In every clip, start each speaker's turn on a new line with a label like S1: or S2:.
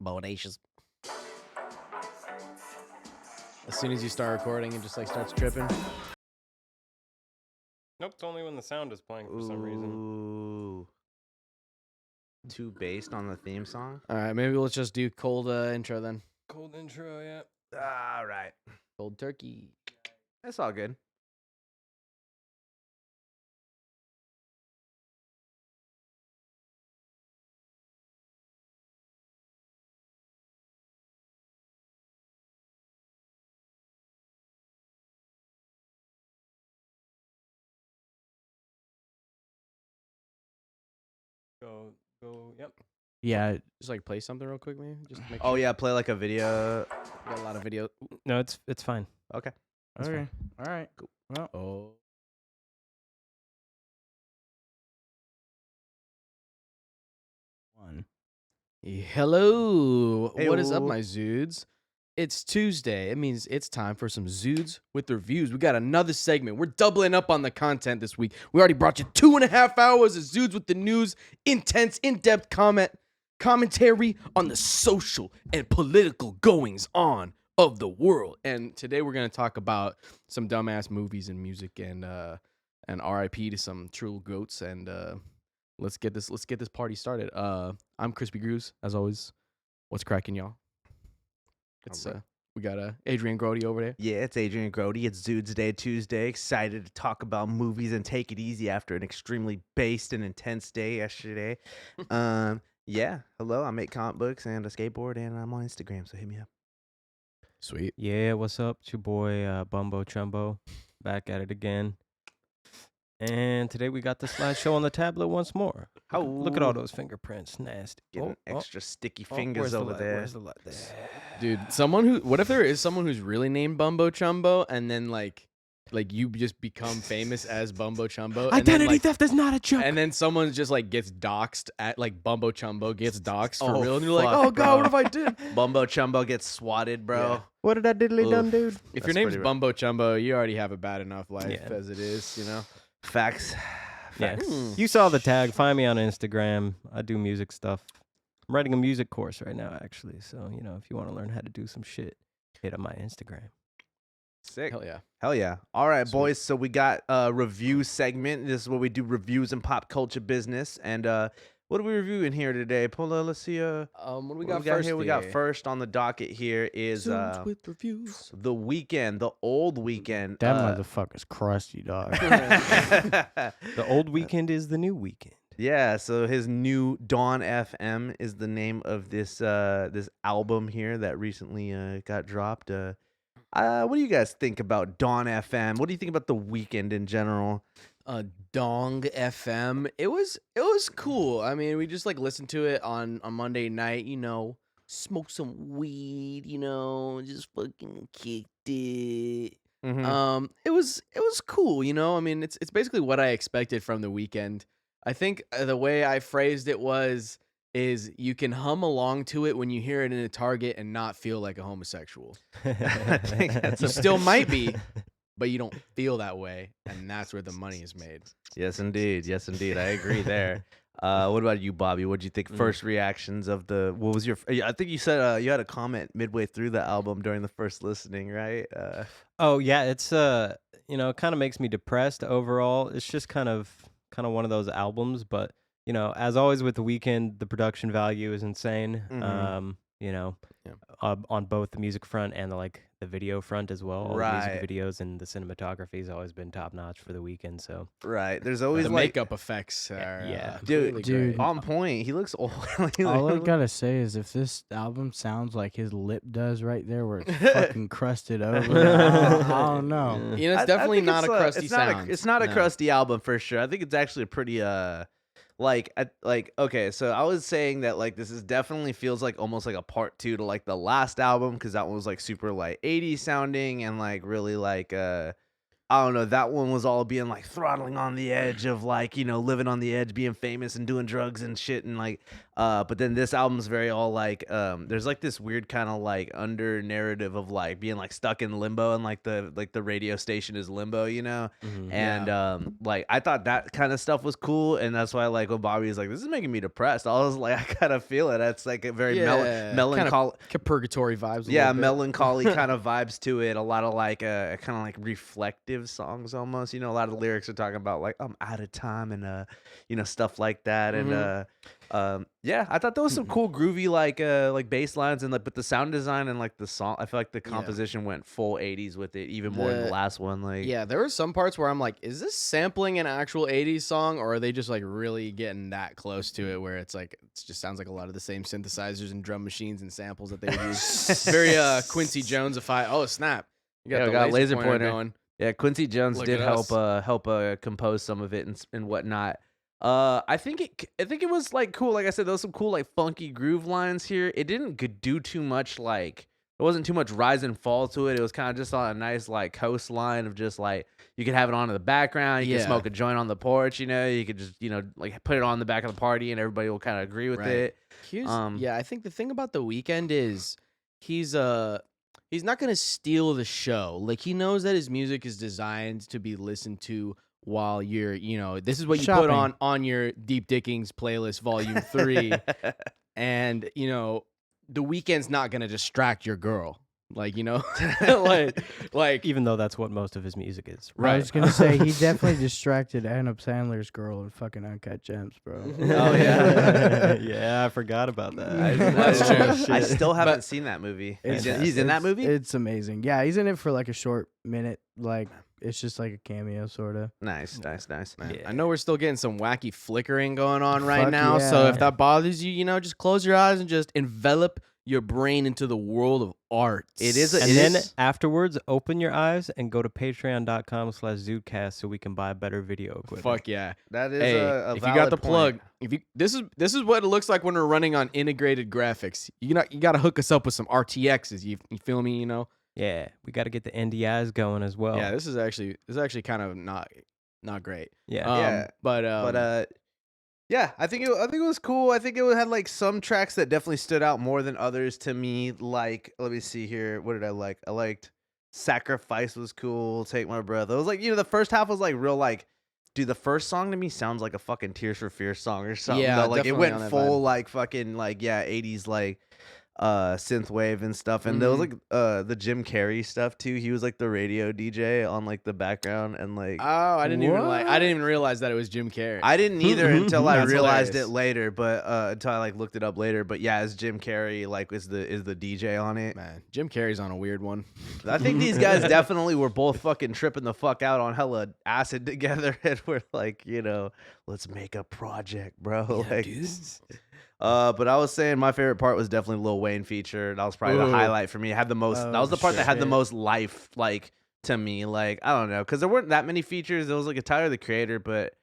S1: Bodacious. As soon as you start recording, it just like starts tripping.
S2: Nope, it's only when the sound is playing for some reason.
S3: Ooh. Too based on the theme song?
S1: All right, maybe let's just do cold intro then.
S2: Cold intro, yeah.
S3: All right.
S1: Cold turkey.
S3: That's all good.
S2: Go, yep.
S4: Yeah.
S1: Just like play something real quick, maybe. Just to make
S3: Oh
S1: sure.
S3: yeah, play like a video.
S1: Got a lot of video.
S2: No, it's fine.
S3: Okay.
S2: That's
S4: Okay.
S2: fine.
S4: All right.
S3: Cool.
S4: Well,
S1: Oh.
S4: one.
S1: Hello. What is up,
S3: Hey-o.
S1: my Zudes? It's Tuesday. It means it's time for some Zudes with reviews. We got another segment. We're doubling up on the content this week. We already brought you 2.5 hours of Zudes with the news, intense, in-depth commentary on the social and political goings on of the world. And today we're gonna talk about some dumbass movies and music and RIP to some true goats. And let's get this party started. I'm Crispy Grooves, as always. What's cracking, y'all? It's
S3: Alright.
S1: we got Adrian Grody over there.
S3: Yeah, it's Adrian Grody. It's Zudes Day Tuesday. Excited to talk about movies and take it easy after an extremely based and intense day yesterday. Yeah. Hello, I make comic books and a skateboard, and I'm on Instagram, so hit me up.
S1: Sweet.
S2: Yeah, what's up? It's your boy Bumbo Chumbo, back at it again. And today we got the slideshow on the tablet once more. Look at all those fingerprints, nasty.
S3: Getting extra sticky
S2: where's
S3: fingers
S2: the
S3: over
S2: light?
S3: there.
S2: Where's the light? There.
S1: Dude, what if there is someone who's really named Bumbo Chumbo and then like you just become famous as Bumbo Chumbo?
S2: Identity theft is not a joke.
S1: And then someone just like gets doxxed at like Bumbo Chumbo gets doxxed for
S3: Oh,
S1: real, and you're like,
S3: fuck,
S1: oh god, what
S3: bro.
S1: if I did?
S3: Bumbo Chumbo gets swatted, bro.
S1: Yeah.
S2: What did I diddly done,
S3: Oof.
S2: dude?
S1: If
S3: That's
S1: your name's
S3: pretty rough.
S1: Bumbo Chumbo, you already have a bad enough life
S2: Yeah.
S1: as it is, you know.
S3: Facts.
S2: Yeah.
S3: Facts.
S2: You saw the tag. Find me on Instagram. I do music stuff. I'm writing a music course right now, actually. So, if you want to learn how to do some shit, hit up my Instagram.
S3: Sick.
S1: Hell yeah.
S3: Hell yeah. All right,
S1: Sweet.
S3: boys. So we got a review segment. This is where we do reviews in pop culture business. And what are we reviewing here today? Paula, let's see.
S1: What do we
S3: What
S1: got
S3: we got
S1: first?
S3: here? We got
S1: today?
S3: first on the docket here is
S1: Zudes with reviews.
S3: the Weeknd, the old Weeknd.
S4: That motherfucker's crusty, dog.
S2: The old Weekend is the new weekend.
S3: Yeah, so his new Dawn FM is the name of this this album here that recently got dropped. What do you guys think about Dawn FM? What do you think about the Weeknd in general?
S1: Dong FM. It was cool. I mean, we just like listened to it on Monday night, smoke some weed, just fucking kicked it.
S3: Mhm.
S1: It was cool, I mean, it's basically what I expected from the Weekend. I think the way I phrased it is you can hum along to it when you hear it in a Target and not feel like a homosexual.
S3: I think that's
S1: You
S3: a
S1: still might be, but you don't feel that way, and that's where the money is made.
S3: Yes, indeed. Yes, indeed. I agree there. What about you, Bobby? What did you think? First reactions of the. What was your? I think you said you had a comment midway through the album during the first listening, right?
S2: Oh, yeah. It's, it kind of makes me depressed overall. It's just kind of one of those albums. But, as always with The Weeknd, the production value is insane.
S3: Mhm.
S2: On both the music front and the video front as well. All the
S3: Right.
S2: music videos and the cinematography has always been top notch for The Weeknd. So,
S3: Right. There's always
S1: The
S3: like
S1: makeup effects are
S2: yeah.
S1: really
S4: Dude.
S1: great.
S3: on point. He looks old.
S4: All I gotta say is if this album sounds like his lip does right there, where it's fucking crusted over, I don't know.
S1: It's definitely
S3: think
S1: not a crusty
S3: it's not
S1: sound.
S3: it's not a
S1: No.
S3: crusty album for sure. I think it's actually a pretty okay. So I was saying that this is definitely feels like almost like a part 2 to like the last album because that one was like super like 80s sounding and like really I don't know, that one was all being like throttling on the edge of like, living on the edge, being famous and doing drugs and shit. And like, but then this album's very all like, there's like this weird kind of like under narrative of like being like stuck in limbo, and like the radio station is limbo, and like I thought that kind of stuff was cool. And that's why like when Bobby was like, this is making me depressed, I was like, I kind of feel it. That's like a very melancholy,
S1: kind of purgatory vibes.
S3: yeah, melancholy kind of vibes to it. A lot of like kind of like reflective songs almost. A lot of the lyrics are talking about like I'm out of time and stuff like that. And yeah, I thought there was some cool groovy like bass lines, and like but the sound design and like the song, I feel like the composition went full 80s with it, even more than the last one. Like
S1: there were some parts where I'm like, is this sampling an actual 80s song, or are they just like really getting that close to it where it's like it just sounds like a lot of the same synthesizers and drum machines and samples that they would use. Very Quincy Jones-ify. Oh snap. You got the laser pointer going.
S3: Yeah, Quincy Jones
S1: Look
S3: did
S1: at
S3: help compose some of it and whatnot. I think it was like cool. Like I said, there was some cool like funky groove lines here. It didn't do too much like there wasn't too much rise and fall to it. It was kind of just on a nice like coastline of just like you could have it on in the background. You could smoke a joint on the porch. You could just like put it on the back of the party and everybody will kind of agree with it.
S1: I think the thing about The Weeknd is he's not gonna steal the show. Like he knows that his music is designed to be listened to while you're, this is what you put on your Deep Dickings playlist, Volume 3, and The Weeknd's not gonna distract your girl, like like
S2: even though that's what most of his music is.
S4: Right. I was gonna say he definitely distracted Adam Sandler's girl in fucking Uncut Gems, bro.
S3: Oh yeah,
S2: yeah, I forgot about that.
S1: That's true.
S3: I still haven't seen that movie. He's in that movie.
S4: It's amazing. Yeah, he's in it for like a short minute, like. It's just like a cameo, sort of.
S3: Nice.
S1: Yeah. I know we're still getting some wacky flickering going on right now. Yeah. So if that bothers you, just close your eyes and just envelop your brain into the world of art.
S2: Then afterwards, open your eyes and go to patreon.com/ZUDECAST so we can buy better video equipment.
S1: Fuck yeah.
S3: That is
S1: a if you got the plug, this is what it looks like when we're running on integrated graphics. You got to hook us up with some RTXs. You feel me?
S2: Yeah, we got to get the NDIs going as well.
S1: Yeah, this is actually kind of not great.
S2: Yeah,
S3: yeah, I think it was cool. I think it had like some tracks that definitely stood out more than others to me. Like, let me see here. What did I like? I liked Sacrifice was cool. Take My Breath. It was like the first half was like real like. Dude, the first song to me sounds like a fucking Tears for Fears song or something.
S1: Yeah,
S3: like it went full
S1: vibe.
S3: like fucking like 80s like synth wave and stuff, and there was like the Jim Carrey stuff too. He was like the radio DJ on like the background, and like
S1: I didn't even realize that it was Jim Carrey.
S3: I didn't either until I
S1: That's
S3: realized
S1: hilarious.
S3: it later, but until I like looked it up later. But yeah, it's Jim Carrey like is the DJ on it.
S1: Man, Jim Carrey's on a weird one.
S3: I think these guys definitely were both fucking tripping the fuck out on hella acid together, and we're like, let's make a project, bro.
S1: Yeah,
S3: like,
S1: dude.
S3: But I was saying my favorite part was definitely Lil Wayne feature. That was probably the highlight for me. It had the most. That was the part that had the most life, like to me. Like I don't know, because there weren't that many features. There was like a Tyler the Creator, but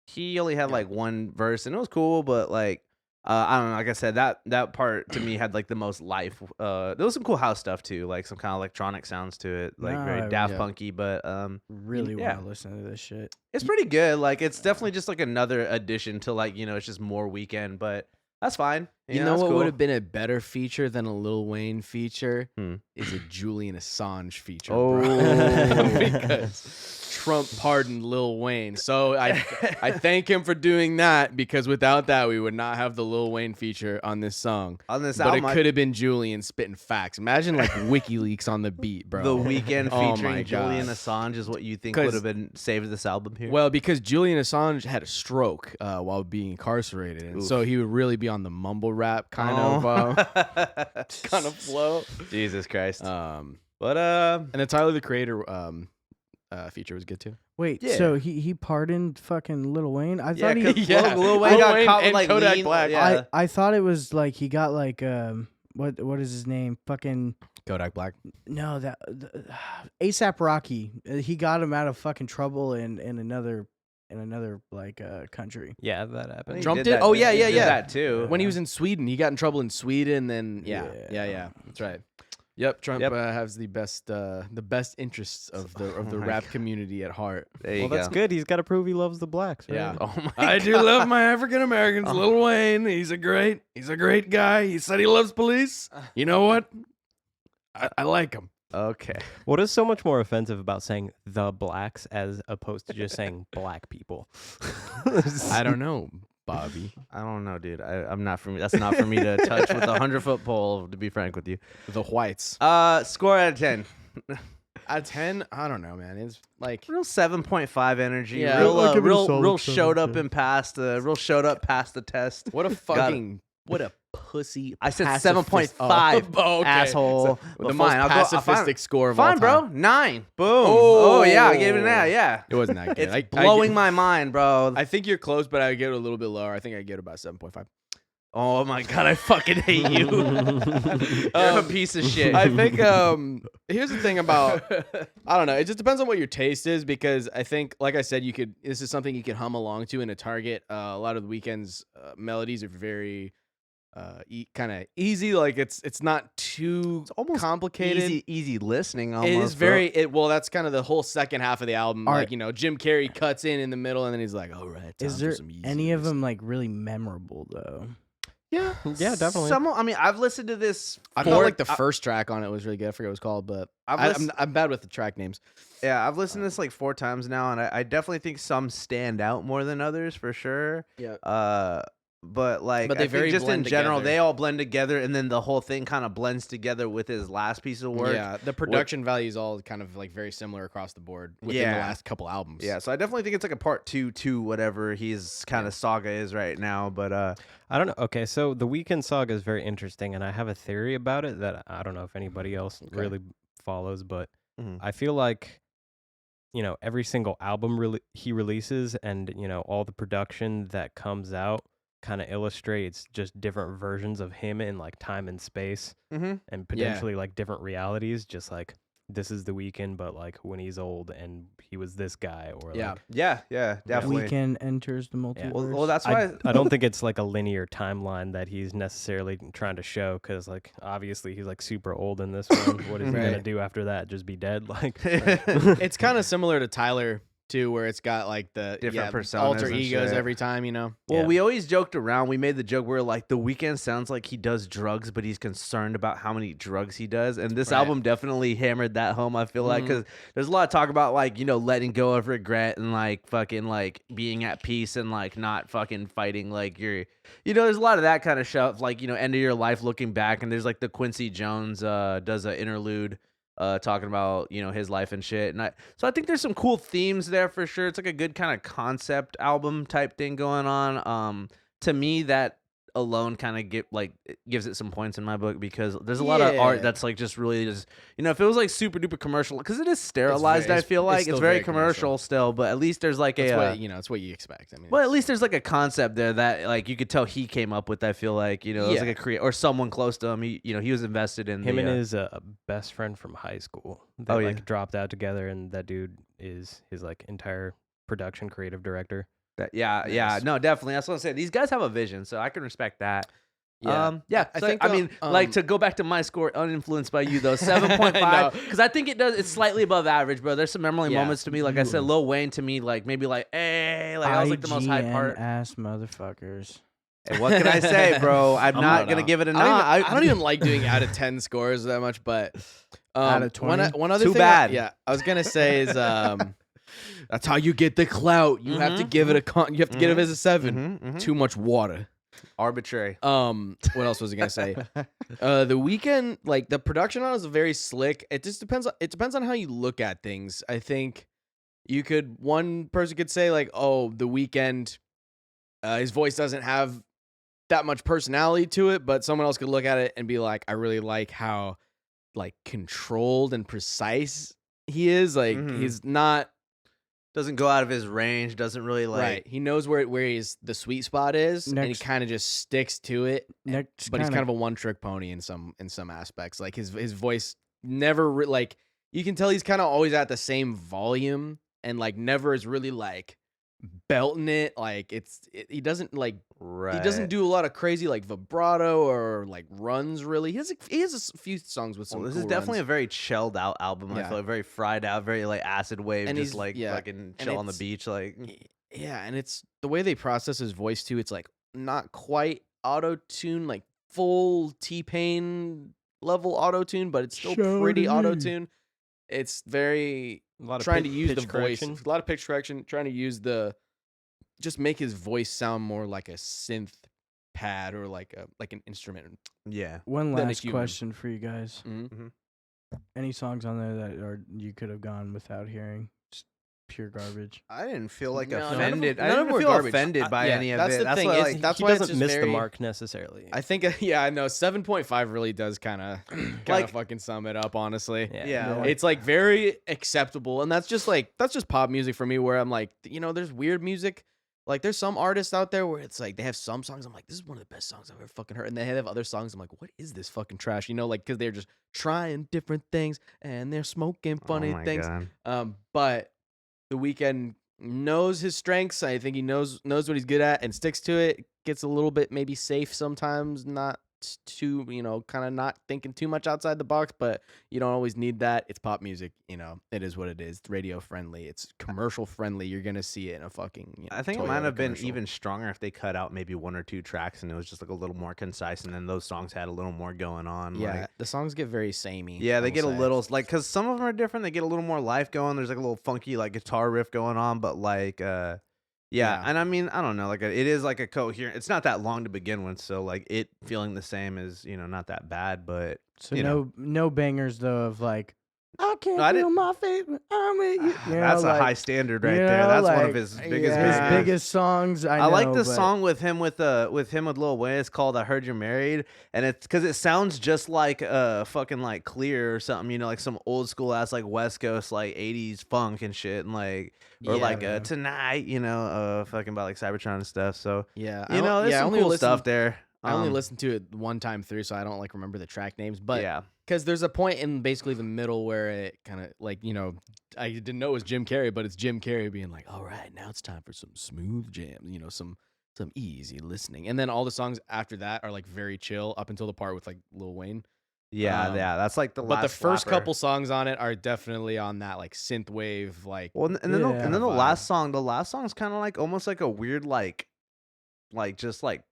S3: he only had like one verse, and it was cool. But like I don't know. Like I said, that part to me had like the most life. There was some cool house stuff too, like some kind of electronic sounds to it, like very Daft Punky. But
S4: really want to listen to this shit.
S3: It's pretty good. Like it's definitely just like another addition to like it's just more Weeknd, but. That's fine.
S1: You know what would have been a better feature than a Lil Wayne feature? Is a Julian Assange feature, bro. Because Trump pardoned Lil Wayne. So I thank him for doing that, because without that, we would not have the Lil Wayne feature on this song.
S3: On this
S1: album.
S3: But
S1: it could have been Julian spitting facts. Imagine like WikiLeaks on the beat, bro.
S3: The Weeknd featuring Julian Assange is what you think would have been saved this album here?
S1: Well, because Julian Assange had a stroke while being incarcerated. And so he would really be on the mumble rap kind of flow.
S3: Jesus Christ.
S1: And the Tyler the Creator feature was good too.
S4: Wait, so he pardoned fucking Lil Wayne? I thought
S3: Lil Wayne got caught with like
S1: Kodak
S3: lean,
S1: Black.
S3: Yeah.
S4: I thought it was like he got like what is his name? Fucking
S1: Kodak Black.
S4: No, that ASAP Rocky. He got him out of fucking trouble in another like country.
S2: Yeah, that happened.
S1: Trumped
S3: did
S1: it?
S3: that-
S1: Oh yeah,
S3: he
S1: yeah,
S3: did
S1: yeah.
S3: that too.
S1: When he was in Sweden, he got in trouble in Sweden. Then yeah. That's right. Yep, Trump
S2: Yep.
S1: has the best interests of the
S3: Oh my
S1: rap
S3: God.
S1: community at heart.
S3: There you
S2: Well, that's
S3: go.
S2: good. He's got to prove he loves the blacks, right?
S1: Yeah.
S3: Oh my
S1: I do
S3: God.
S1: love my African Americans.
S3: Oh.
S1: Lil Wayne, he's a great guy. He said he loves police. You know what? I like him.
S3: Okay.
S2: What is so much more offensive about saying the blacks as opposed to just saying black people?
S1: I don't know, Bobby.
S3: I don't know, dude. I'm not for me. That's not for me to touch with a 100-foot pole. To be frank with you.
S1: The whites.
S3: Score out of 10.
S1: At 10, I don't know, man. It's like
S3: Real 7.5 energy.
S1: Yeah.
S3: Real,
S4: I'll give it a solid
S3: real
S4: 7,
S3: showed up
S4: okay.
S3: and passed. Real showed up past the test.
S1: what a
S3: Got it.
S1: fucking what a pussy.
S3: I said
S1: pacifist-
S3: 7.5,
S1: Oh, okay.
S3: asshole.
S1: So,
S3: Well,
S1: the
S3: fine,
S1: most
S3: I'll go-
S1: pacifistic score of
S3: Fine,
S1: all
S3: bro.
S1: time.
S3: 9. Boom. Oh, yeah, I gave it an
S1: Oh.
S3: 9. Yeah.
S1: It wasn't that good.
S3: It's blowing my mind, bro.
S1: I think you're close, but I get it a little bit lower. I think I get about 7.5.
S3: Oh my God, I fucking hate you. You're a piece of shit.
S1: I think here's the thing about I don't know. It just depends on what your taste is because I think, like I said, this is something you can hum along to in a Target. A lot of the Weeknd's melodies are very kind of easy. Like it's not too
S3: almost
S1: complicated.
S3: easy listening. Almost,
S1: It is very well. That's kind of the whole second half of the album.
S4: Are-
S1: Like Jim Carrey cuts in the middle, and then he's like, "All right,
S4: Is
S1: time
S4: there
S1: for some easy
S4: any of
S1: listening."
S4: them like really memorable though?
S3: Yeah,
S2: Yeah, definitely.
S3: I mean, I've listened to this.
S1: I felt like the first track on it was really good. I forget what it was called, but I'm bad with the track names.
S3: I've listened to this like 4 times now, and I definitely think some stand out more than others for sure.
S1: Yeah.
S3: But like,
S1: But they
S3: I think
S1: very
S3: just in
S1: blend
S3: general,
S1: together.
S3: they all blend together, and then the whole thing kind of blends together with his last piece of work.
S1: Yeah, the production value is all kind of like very similar across the board within the
S3: Yeah.
S1: last couple albums.
S3: Yeah, so I definitely think it's like a part 2 to whatever his kind of saga is right now. But
S2: I don't know. Okay, so the Weeknd saga is very interesting, and I have a theory about it that I don't know if anybody else really follows, but
S3: Mhm.
S2: I feel like, every single album he releases and, all the production that comes out kind of illustrates just different versions of him in like time and space and potentially like different realities, just like this is the Weeknd, but like when he's old and he was this guy, or
S1: Yeah.
S2: like,
S3: yeah, definitely.
S4: Weekend enters the multiverse.
S3: Well, that's why
S2: I don't think it's like a linear timeline that he's necessarily trying to show, because like obviously he's like super old in this one. What is he gonna
S1: Right.
S2: do after that? Just be dead? Like,
S1: It's kind of similar to Tyler too, where it's got like the
S3: Different personas
S1: alter
S3: and
S1: egos
S3: shit.
S1: every time.
S3: Well,
S2: Yeah.
S3: we always joked around. We made the joke where like the Weeknd sounds like he does drugs, but he's concerned about how many drugs he does. And this
S1: Right.
S3: album definitely hammered that home. I feel like because there's a lot of talk about like letting go of regret and like fucking like being at peace and like not fucking fighting like you're there's a lot of that kind of stuff like end of your life looking back. And there's like the Quincy Jones does an interlude. Talking about his life and shit, and so I think there's some cool themes there for sure. It's like a good kind of concept album type thing going on. To me, that alone kind of gives it some points in my book because there's a lot of art
S1: Yeah.
S3: that's like just really just if it was like super duper commercial because it is sterilized. I feel like it's
S1: still
S3: very
S1: very commercial.
S3: commercial still, but at least there's like
S1: That's
S3: a
S1: what it's what you expect. I mean,
S3: well, at
S1: it's-
S3: least there's like a concept there that like you could tell he came up with. I feel like it was like a or someone close to him. He was invested in
S2: him
S3: the,
S2: and his best friend from high school. They
S3: Oh, yeah.
S2: like dropped out together, and that dude is his like entire production creative director.
S3: yeah,
S1: Nice.
S3: no, definitely. That's what I'm saying. These guys have a vision, so I can respect that.
S1: Yeah.
S3: I think. I mean, like to go back to my score, uninfluenced by you though, 7.5,
S1: No.
S3: because I think it's slightly above average, bro. There's some memorable
S1: Yeah.
S3: moments to me. Like I said, Lil Wayne to me, like maybe like, hey, like that was like the most hype part.
S4: ass motherfuckers.
S3: Hey, what can I say, bro? I'm not gonna give it a 9.
S1: I don't even like doing out of 10 scores that much, but
S4: Out of 20?
S1: one other
S3: Too
S1: thing
S3: bad.
S1: I was gonna say is that's how you get the clout. You have to give it you have to give it as a 7. Too much water.
S3: Arbitrary.
S1: What else was I gonna say? The Weeknd, like the production on it is very slick. It just depends. It depends on how you look at things. I think one person could say like, oh, the Weeknd, his voice doesn't have that much personality to it, but someone else could look at it and be like, I really like how like controlled and precise he is. Like he's not
S3: Doesn't go out of his range. Doesn't really like.
S1: right. He knows where the sweet spot is, and he
S4: Next-
S1: kind of just sticks to it.
S4: Next,
S1: But he's kind of a one-trick pony in some aspects. Like his voice never like you can tell he's kind of always at the same volume and like never is really like belting it. Like he doesn't like
S3: Right.
S1: He doesn't do a lot of crazy like vibrato or like runs really. He has a few songs with some.
S3: Well, this
S1: cool
S3: is definitely
S1: runs.
S3: a very chilled out album. I
S1: Yeah.
S3: feel like very fried out, very like acid wave,
S1: And
S3: just
S1: he's-
S3: like
S1: yeah,
S3: fucking
S1: and
S3: chill on the
S1: it's-
S3: beach. Like,
S1: Yeah, and it's the way they process his voice too. It's like not quite auto tune, like full T-Pain level auto tune, but it's still pretty
S4: Shawty.
S1: auto tune. It's very
S2: A lot of
S1: trying to use the
S2: pitch
S1: voice,
S2: correction.
S1: a lot of pitch correction, trying to use just make his voice sound more like a synth pad or like an instrument.
S3: yeah.
S4: One
S1: Than a
S4: last
S1: human.
S4: question for you guys.
S1: Mhm.
S4: Any songs on there that you could have gone without hearing? Just pure garbage.
S3: I didn't feel like
S1: No, none of
S3: offended.
S1: them-
S3: I
S1: none of
S3: didn't
S1: them were
S3: feel
S1: garbage.
S3: offended by
S1: Yeah,
S3: any of
S1: that's
S3: it.
S1: the
S3: That's
S1: thing,
S3: why,
S1: is
S3: like,
S1: that's
S2: he
S1: why it's
S2: doesn't
S1: just
S2: miss
S1: very-
S2: the mark necessarily.
S1: I think yeah, I know 7.5 really does kind of
S3: Like-
S1: fucking sum it up, honestly.
S2: yeah.
S3: yeah,
S4: Yeah.
S3: like-
S1: It's like very acceptable, and that's just pop music for me, where I'm like, there's weird music. Like there's some artists out there where it's like they have some songs I'm like, this is one of the best songs I've ever fucking heard, and they have other songs I'm like, what is this fucking trash? Like because they're just trying different things and they're smoking funny
S3: oh my
S1: things.
S3: God.
S1: But The Weeknd knows his strengths. I think he knows what he's good at and sticks to it. Gets a little bit maybe safe sometimes, not too, kind of not thinking too much outside the box, but you don't always need that. It's pop music, it is what it is. It's radio friendly. It's commercial friendly. You're going to see it in a fucking,
S3: I think it
S1: Toyota
S3: might have been
S1: commercial.
S3: even stronger if they cut out maybe one or two tracks and it was just like a little more concise, and then those songs had a little more going on.
S1: Yeah,
S3: Like,
S1: the songs get very samey.
S3: yeah,
S1: I
S3: they
S1: will
S3: get a
S1: say.
S3: little like because some of them are different. They get a little more life going. There's like a little funky like guitar riff going on, but like yeah,
S1: Yeah.
S3: and I mean I don't know, like it is like a coherent. It's not that long to begin with, so like it feeling the same is not that bad, but
S4: So
S3: you know.
S4: no bangers though of like I can't
S3: No, I
S4: feel
S3: didn't-
S4: my feet. I'm with you. You
S3: that's
S4: know,
S3: a
S4: like,
S3: high standard right
S4: you
S3: there.
S4: know,
S3: That's one of
S4: like,
S3: his biggest
S1: yeah.
S4: his
S3: bangers.
S4: biggest songs. I
S3: I like
S4: know,
S3: the
S4: but
S3: song with him with Lil Wayne. It's called "I Heard You're Married," and it's because it sounds just like fucking like Clear or something. Like some old school ass like West Coast like '80s funk and shit, and like or
S1: Yeah,
S3: like
S4: man.
S3: Tonight. Fucking about like Cybertron and stuff. So
S1: Yeah,
S3: there's
S1: I
S3: some
S1: only
S3: cool
S1: listened-
S3: stuff there.
S1: I only listened to it one time through, so I don't like remember the track names. But
S3: yeah,
S1: because there's a point in basically the middle where it kind of like I didn't know it was Jim Carrey, but it's Jim Carrey being like, all right, now it's time for some smooth jams, some easy listening, and then all the songs after that are like very chill up until the part with like Lil Wayne.
S3: yeah. That's like the
S1: But
S3: last
S1: the first
S3: slapper.
S1: couple songs on it are definitely on that like synth wave, like
S3: Well, and then
S4: Yeah.
S3: the
S1: vibe.
S3: last song's kind of like almost like a weird like just like.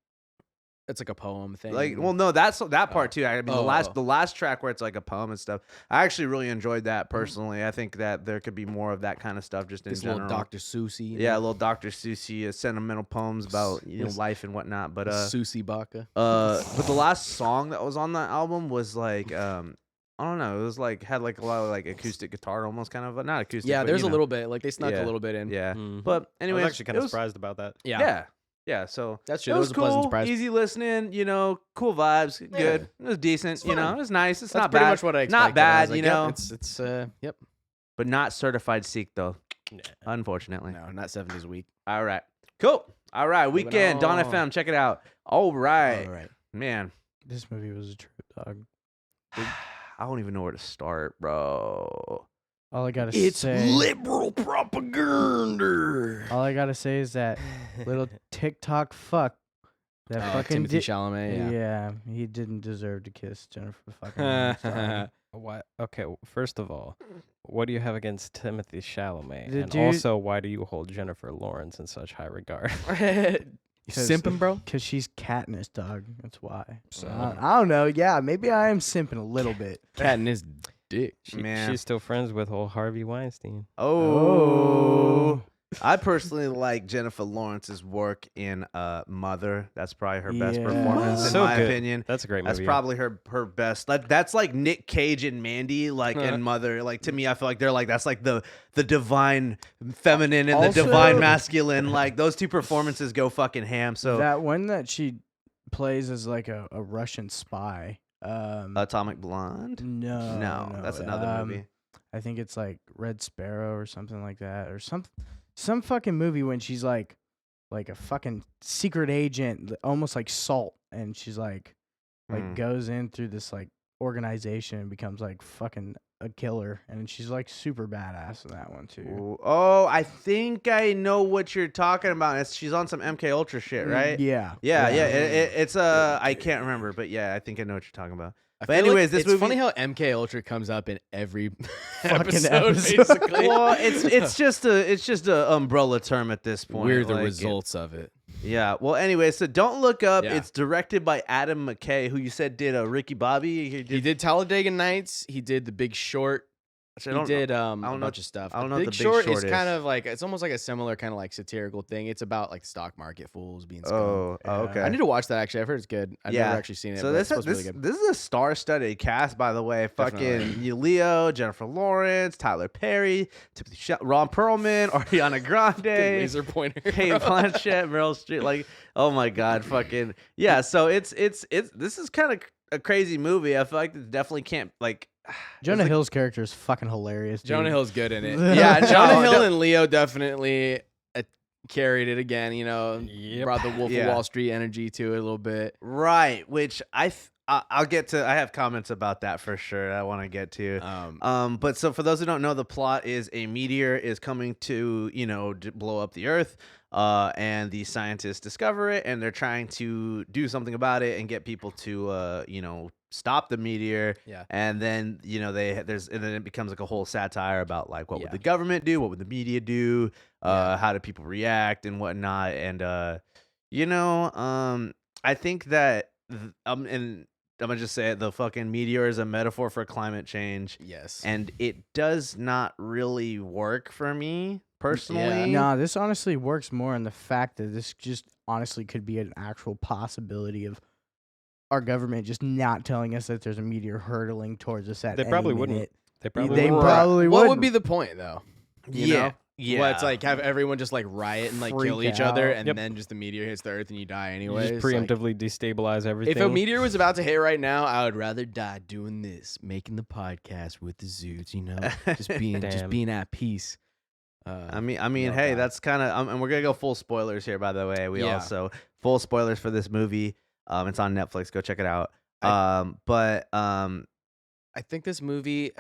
S1: it's like a poem thing.
S3: Like, well, no, that part too. I mean,
S1: Oh.
S3: the last track where it's like a poem and stuff. I actually really enjoyed that personally. I think that there could be more of that kind of stuff just in
S1: this
S3: general.
S1: little Dr. Susie,
S3: Yeah, a little Dr. Seuss sentimental poems about
S1: Yes.
S3: life and whatnot. But
S1: Susie Baka.
S3: but the last song that was on that album was like I don't know. It was like had like a lot of like acoustic guitar, almost kind of not acoustic.
S1: Yeah,
S3: but,
S1: there's
S3: you
S1: a
S3: know.
S1: little bit like they snuck
S3: Yeah.
S1: a little bit in.
S3: Yeah,
S2: Mhm.
S3: but
S2: I
S3: anyway,
S2: was actually kind of surprised about that.
S3: Yeah, so
S1: That's true.
S3: it
S1: That
S3: was
S1: was a pleasant
S3: cool,
S1: surprise.
S3: easy listening, cool vibes, good. It was decent,
S1: fine.
S3: it was nice. It's
S1: That's
S3: not
S1: pretty
S3: bad,
S1: much what I expected.
S3: not
S1: I was
S3: bad,
S1: like,
S3: you
S1: yep,
S3: know.
S1: It's yep.
S3: but not certified Sikh though,
S2: Yeah.
S3: unfortunately.
S1: No, not 70s a week.
S3: All right, cool. All right,
S1: Moving
S3: Weekend, Dawn
S1: on.
S3: FM, check it out. All right,
S1: All right.
S3: man.
S4: this movie was a trip, dog.
S3: I don't even know where to start, bro.
S4: All I gotta
S1: It's
S4: say,
S1: liberal propaganda.
S4: all I gotta say is that little TikTok fuck that fucking
S1: Timothy
S4: did.
S1: Chalamet.
S4: Yeah, he didn't deserve to kiss Jennifer fucking Lawrence, dog.
S2: What? Okay, first of all, what do you have against Timothy Chalamet?
S4: The
S2: And
S4: dude-
S2: also, why do you hold Jennifer Lawrence in such high regard?
S1: You simping, bro?
S4: Cause she's Katniss, dog. That's why. So
S1: Oh.
S4: I don't know. Yeah, maybe I am simping a little bit.
S1: Cat in his dick.
S3: Man.
S2: She's still friends with old Harvey Weinstein.
S3: Oh. I personally like Jennifer Lawrence's work in Mother. That's probably her best
S4: Yeah.
S3: performance, in
S2: So
S3: my
S2: good.
S3: opinion.
S2: That's a great
S3: That's
S2: movie.
S3: probably her best. That's like Nick Cage and Mandy, like
S1: Uh-huh.
S3: in Mother. Like to me, I feel like they're like that's like the divine feminine and the
S4: Also-
S3: divine masculine. Like those two performances go fucking ham. So
S4: That one that she plays as like a Russian spy.
S3: Atomic Blonde.
S4: No,
S3: That's another movie.
S4: I think it's like Red Sparrow or something like that, or some fucking movie when she's like a fucking secret agent, almost like Salt, and she's like
S3: Hmm.
S4: goes in through this like organization and becomes like fucking a killer, and she's like super badass in that one too.
S3: Ooh, oh, I think I know what you're talking about. She's on some MK Ultra shit, right?
S4: Yeah.
S3: Yeah. It's I can't remember, but yeah, I think I know what you're talking about.
S1: I
S3: But
S1: feel
S3: anyways,
S1: like
S3: this
S1: it's
S3: movie.
S1: funny how MK Ultra comes up in every
S4: Fucking
S1: episode,
S4: episode.
S1: basically.
S3: Well, it's just a umbrella term at this point.
S1: We're the
S3: like,
S1: results of it.
S3: Yeah. Well, anyway, so Don't Look Up.
S1: Yeah.
S3: It's directed by Adam McKay, who you said did Ricky Bobby.
S1: He did Talladega Nights. He did The Big Short.
S3: Which I
S1: He
S3: don't
S1: did
S3: know-
S1: a
S3: know-
S1: bunch of stuff.
S3: I don't know
S1: The
S3: what
S1: Big
S3: The Big
S1: Short
S3: Short
S1: is
S3: is.
S1: kind of like, it's almost like a similar kind of like satirical thing. It's about like stock market fools being scummed.
S3: Oh,
S4: Yeah.
S3: okay.
S1: I need to watch that actually. I've heard it's good. I've
S3: Yeah.
S1: never actually seen it.
S3: So
S1: but it's
S3: this
S1: supposed to be really good.
S3: this is a star-studded cast, by the way.
S1: Definitely.
S3: Fucking Leo, Jennifer Lawrence, Tyler Perry, Ron Perlman, Ariana Grande,
S1: Laser pointer.
S3: Kate Blanchett, Meryl Streep. Like, oh my god, fucking yeah. So it's this is kind of a crazy movie. I feel like it definitely can't like.
S4: Jonah
S3: like-
S4: Hill's character is fucking hilarious. Dude.
S1: Jonah Hill's good in it.
S3: Yeah,
S1: Jonah
S3: no,
S1: Hill
S3: no.
S1: and Leo definitely carried it again. You know,
S2: Yep.
S1: brought the Wolf
S3: Yeah.
S1: of Wall Street energy to it a little bit.
S3: Right, which I'll get to. I have comments about that for sure. I want to get to. But so for those who don't know, the plot is a meteor is coming to blow up the Earth, and the scientists discover it, and they're trying to do something about it and get people to stop the meteor.
S1: Yeah.
S3: And then and then it becomes like a whole satire about like what
S1: Yeah.
S3: would the government do, what would the media do, how do people react and whatnot, and I think that and I'm gonna just say it, the fucking meteor is a metaphor for climate change,
S1: Yes.
S3: and it does not really work for me personally.
S4: Nah, this honestly works more in the fact that this just honestly could be an actual possibility of our government just not telling us that there's a meteor hurtling towards us at
S2: They
S4: any
S2: probably wouldn't.
S4: minute.
S2: They probably
S4: They
S2: wouldn't.
S4: probably
S1: what
S4: would.
S1: would be the point though? You
S3: Yeah.
S1: know?
S3: Yeah.
S1: Well, it's like have everyone just like riot and like kill
S4: Freak
S1: each other,
S4: out.
S1: and
S2: Yep.
S1: then just the meteor hits the Earth and you die
S2: You
S1: anyway.
S2: just preemptively destabilize everything.
S1: If a meteor was about to hit right now, I would rather die doing this, making the podcast with the Zudes. You know, just
S2: Damn.
S1: being at peace.
S3: I mean,
S1: love
S3: hey,
S1: that.
S3: that's kind of, and we're gonna go full spoilers here, by the way. We
S1: Yeah.
S3: also full spoilers for this movie. It's on Netflix. Go check it out.
S1: I think this movie,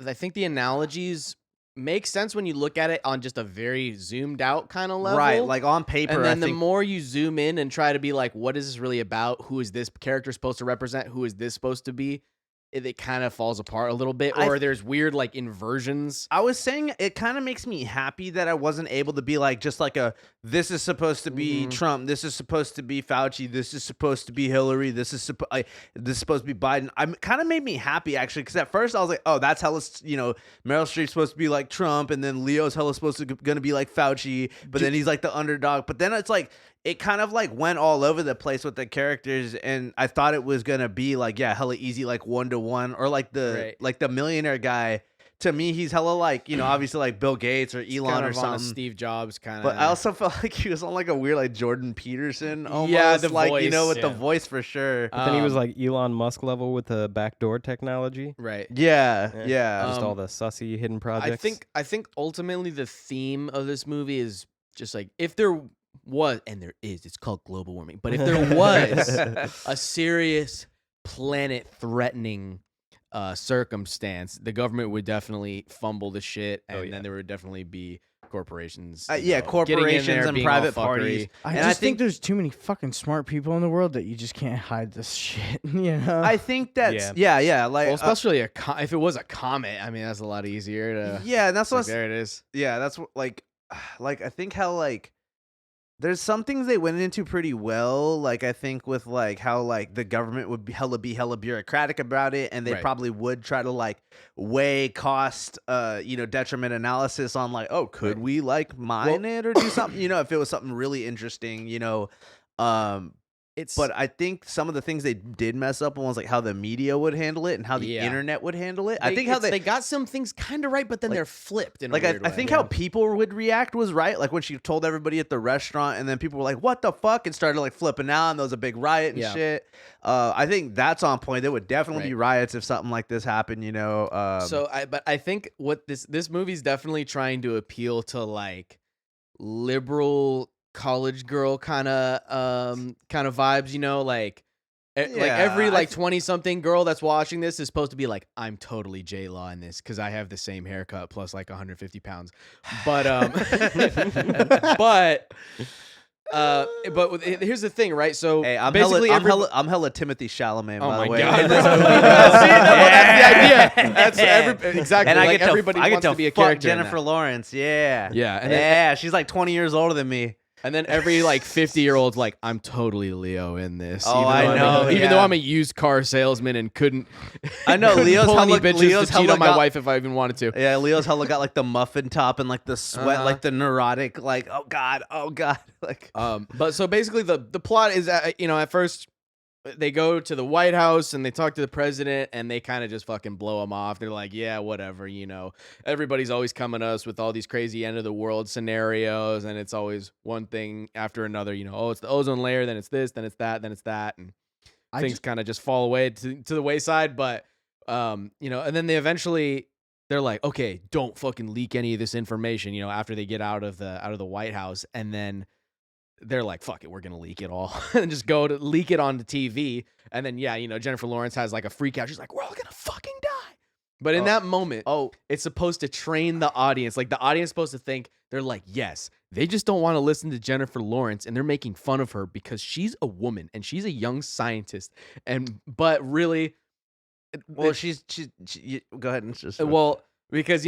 S1: I think the analogies make sense when you look at it on just a very zoomed out kind of level.
S3: right, like on paper,
S1: and then
S3: I
S1: the
S3: think
S1: more you zoom in and try to be like, what is this really about? Who is this character supposed to represent? Who is this supposed to be? It kind of falls apart a little bit,
S3: I
S1: or there's weird like inversions.
S3: I was saying it kind of makes me happy that I wasn't able to be like just like this is supposed to be Trump, this is supposed to be Fauci, this is supposed to be Hillary, this is supposed to be Biden. Kind of made me happy actually, because at first I was like, oh, that's hella Meryl Streep's supposed to be like Trump, and then Leo's hella supposed to gonna be like Fauci, but then he's like the underdog. But then it's like it kind of like went all over the place with the characters, and I thought it was gonna be like hella easy, like 1-to-1, or like the millionaire guy. To me, he's hella like obviously like Bill Gates or Elon
S1: Kind
S3: or
S1: of on a
S3: something.
S1: Steve Jobs kind of.
S3: But I also felt like he was on like a weird like Jordan Peterson almost.
S1: Yeah, the
S3: like
S1: voice,
S3: with the
S1: yeah.
S3: voice for sure.
S2: But then he was
S1: Um,
S2: like Elon Musk level with the backdoor technology.
S1: right.
S3: yeah.
S2: Just all
S1: Um,
S2: the sussy hidden projects.
S1: I think ultimately the theme of this movie is just like if there was, and there is, it's called global warming. But if there was a serious planet threatening circumstance, the government would definitely fumble the shit, and then there would definitely be corporations. you know, getting in
S3: corporations
S1: there,
S3: and
S1: being all
S3: private
S1: fuckery.
S3: parties.
S4: I
S3: And
S4: just
S3: I
S4: think
S3: think
S4: there's too many fucking smart people in the world that you just can't hide this shit. You know.
S3: I think that's yeah. Like
S1: Well, especially if it was a comet, I mean that's a lot easier to.
S3: yeah, and that's
S1: like,
S3: what
S1: there it is.
S3: yeah, that's what like I think how like there's some things they went into pretty well. Like I think with like how like the government would be hella bureaucratic about it, and they
S1: Right.
S3: probably would try to like weigh cost detriment analysis on like, oh, could
S1: Right.
S3: we like mine it or do something, if it was something really interesting,
S1: It's
S3: but I think some of the things they did mess up on was like how the media would handle it and how the
S1: Yeah.
S3: internet would handle it. I think how
S1: they got some things kind of right, but then
S3: Like-
S1: they're flipped in a
S3: like
S1: weird
S3: I
S1: way.
S3: think how people would react was right. Like when she told everybody at the restaurant, and then people were like, "What the fuck?" and started like flipping out, and there was a big riot and
S1: Yeah.
S3: shit. I think that's on point. There would definitely be
S1: Right.
S3: riots if something like this happened.
S1: But I think what this movie's definitely trying to appeal to like liberal college girl kind of vibes, like Like
S3: Yeah,
S1: every
S3: I
S1: like
S3: th-
S1: 20-something girl that's watching this is supposed to be like, I'm totally J-Law in this because I have the same haircut plus like 150 pounds. But here's the thing, right? So
S3: Hey, I'm
S1: basically
S3: I'm hella Timothy Chalamet.
S1: Oh
S3: by
S1: my
S3: the way.
S1: god!
S3: in this
S1: See,
S3: movie.
S1: that's the idea. That's exactly.
S3: And I
S1: like
S3: get to,
S1: everybody
S3: I get
S1: wants to be a
S3: fuck
S1: character in
S3: Jennifer
S1: that.
S3: Lawrence. Yeah.
S1: Yeah, and then,
S3: Yeah, she's like 20 years older than me.
S1: and then every like 50-year-old's like, I'm totally Leo in this.
S3: Oh,
S1: even
S3: I
S1: though
S3: know,
S1: even though
S3: yeah.
S1: I'm a used car salesman and couldn't.
S3: I know,
S1: couldn't
S3: Leo's
S1: pull any
S3: hella-
S1: bitches
S3: Leo's
S1: to cheat
S3: hella
S1: on my
S3: got-
S1: wife if I even wanted to.
S3: Yeah, Leo's hella got like the muffin top and like the sweat, like
S1: Uh-huh.
S3: the neurotic, like oh god, like.
S1: But so basically the plot is at first they go to the White House and they talk to the president and they kind of just fucking blow him off. They're like, yeah, whatever, everybody's always coming to us with all these crazy end of the world scenarios, and it's always one thing after another. Oh, it's the ozone layer, then it's this, then it's that, then it's that, and things kind of just fall away to the wayside. But and then they're like, okay, don't fucking leak any of this information. After they get out of the White House, and then they're like, fuck it, we're gonna leak it all and just go to leak it onto TV. And then Jennifer Lawrence has like a freak out. She's like, we're all gonna fucking die. But in that moment, it's supposed to train the audience. Like the audience is supposed to think, they're like, yes, they just don't want to listen to Jennifer Lawrence and they're making fun of her because she's a woman and she's a young scientist. But really,
S3: Well, she go ahead and just
S1: because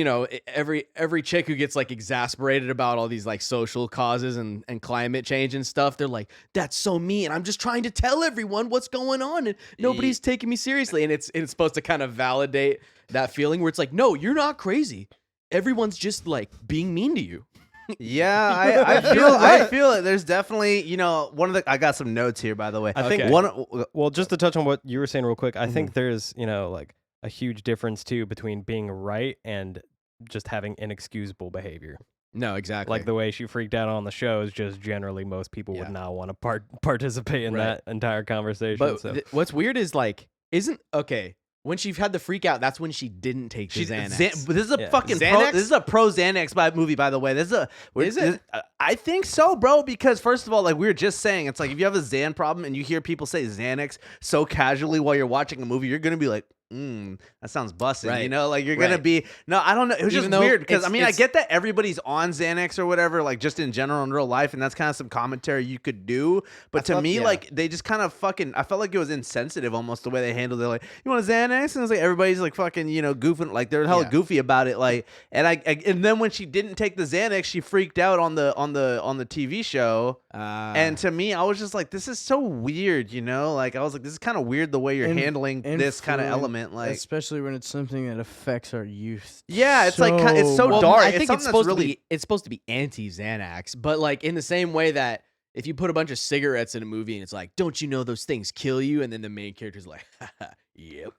S1: every chick who gets like exasperated about all these like social causes and climate change and stuff, they're like, that's so mean. I'm just trying to tell everyone what's going on and nobody's taking me seriously. And it's supposed to kind of validate that feeling where it's like, no, you're not crazy. Everyone's just like being mean to you.
S3: Yeah, I feel it. There's definitely, I got some notes here, by the way.
S2: I think
S1: Okay.
S2: Well, just to touch on what you were saying real quick, I think there's, like a huge difference too between being right and just having inexcusable behavior.
S1: No, exactly.
S2: Like the way she freaked out on the show is just generally most people would not want to participate in
S1: Right.
S2: that entire conversation.
S1: But
S2: so.
S1: what's weird is like, when she had the freak out, that's when she didn't take the Xanax.
S3: This is a
S2: Yeah.
S3: fucking
S1: Xanax?
S3: this is a pro Xanax movie, by the way.
S1: Is it?
S3: I think so, bro. Because first of all, like we were just saying, it's like if you have a Xan problem and you hear people say Xanax so casually while you're watching a movie, you're gonna be like, that sounds busted.
S1: Right.
S3: Like you're gonna be I don't know. It was
S1: Even
S3: just
S1: though
S3: weird because I
S1: it's-
S3: get that everybody's on Xanax or whatever, like just in general in real life, and that's kind of some commentary you could do. But to me, like they just kind of fucking. I felt like it was insensitive almost the way they handled it. Like, you want a Xanax? And it's like everybody's like fucking goofing, like they're hella goofy about it. Like, and then when she didn't take the Xanax, she freaked out on the TV show. And to me, I was just like, this is so weird, Like I was like, this is kind of weird the way you're handling this kind of element, like
S4: especially when it's something that affects our youth.
S3: yeah, it's like it's so
S1: Well,
S3: dark.
S1: I think it's supposed
S3: really.
S1: to be anti-Xanax, but like in the same way that if you put a bunch of cigarettes in a movie and it's like, don't you know those things kill you? And then the main character's like, yep.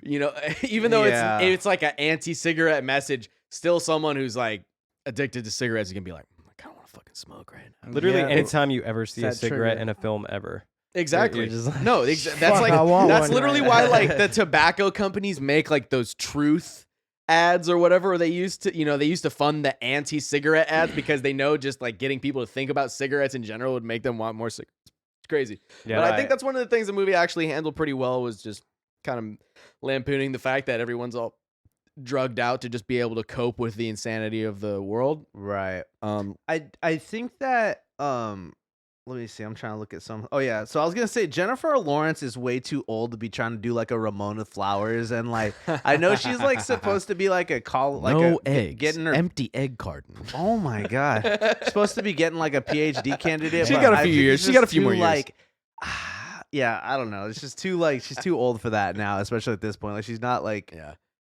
S1: Even though it's like an anti-cigarette message, still someone who's like addicted to cigarettes is gonna be like, I kind of want to fucking smoke right now.
S2: Literally,
S4: Yeah.
S2: anytime you ever see a
S4: That
S2: cigarette
S4: trigger.
S2: in a film ever.
S1: Exactly.
S2: You're just like,
S1: No, that's
S4: Fuck,
S1: like
S4: I want
S1: that's
S4: one
S1: literally
S4: right
S1: why
S4: now.
S1: like the tobacco companies make like those truth ads or whatever. They used to fund the anti-cigarette ads because they know just like getting people to think about cigarettes in general would make them want more cigarettes. It's crazy.
S2: Yeah,
S1: But I
S2: right.
S1: think that's one of the things the movie actually handled pretty well, was just kind of lampooning the fact that everyone's all drugged out to just be able to cope with the insanity of the world.
S3: Right. I think that let me see. I'm trying to look at some. Oh yeah. So I was gonna say Jennifer Lawrence is way too old to be trying to do like a Ramona Flowers, and like I know she's like supposed to be like a getting her.
S1: empty egg carton.
S3: Oh my god. She's supposed to be getting like a PhD candidate.
S1: She
S3: but
S1: got a
S3: I
S1: few
S3: think
S1: years.
S3: it's
S1: She got a
S3: just
S1: few more
S3: too,
S1: years.
S3: Like, yeah, I don't know. It's just too like she's too old for that now, especially at this point. Like she's not like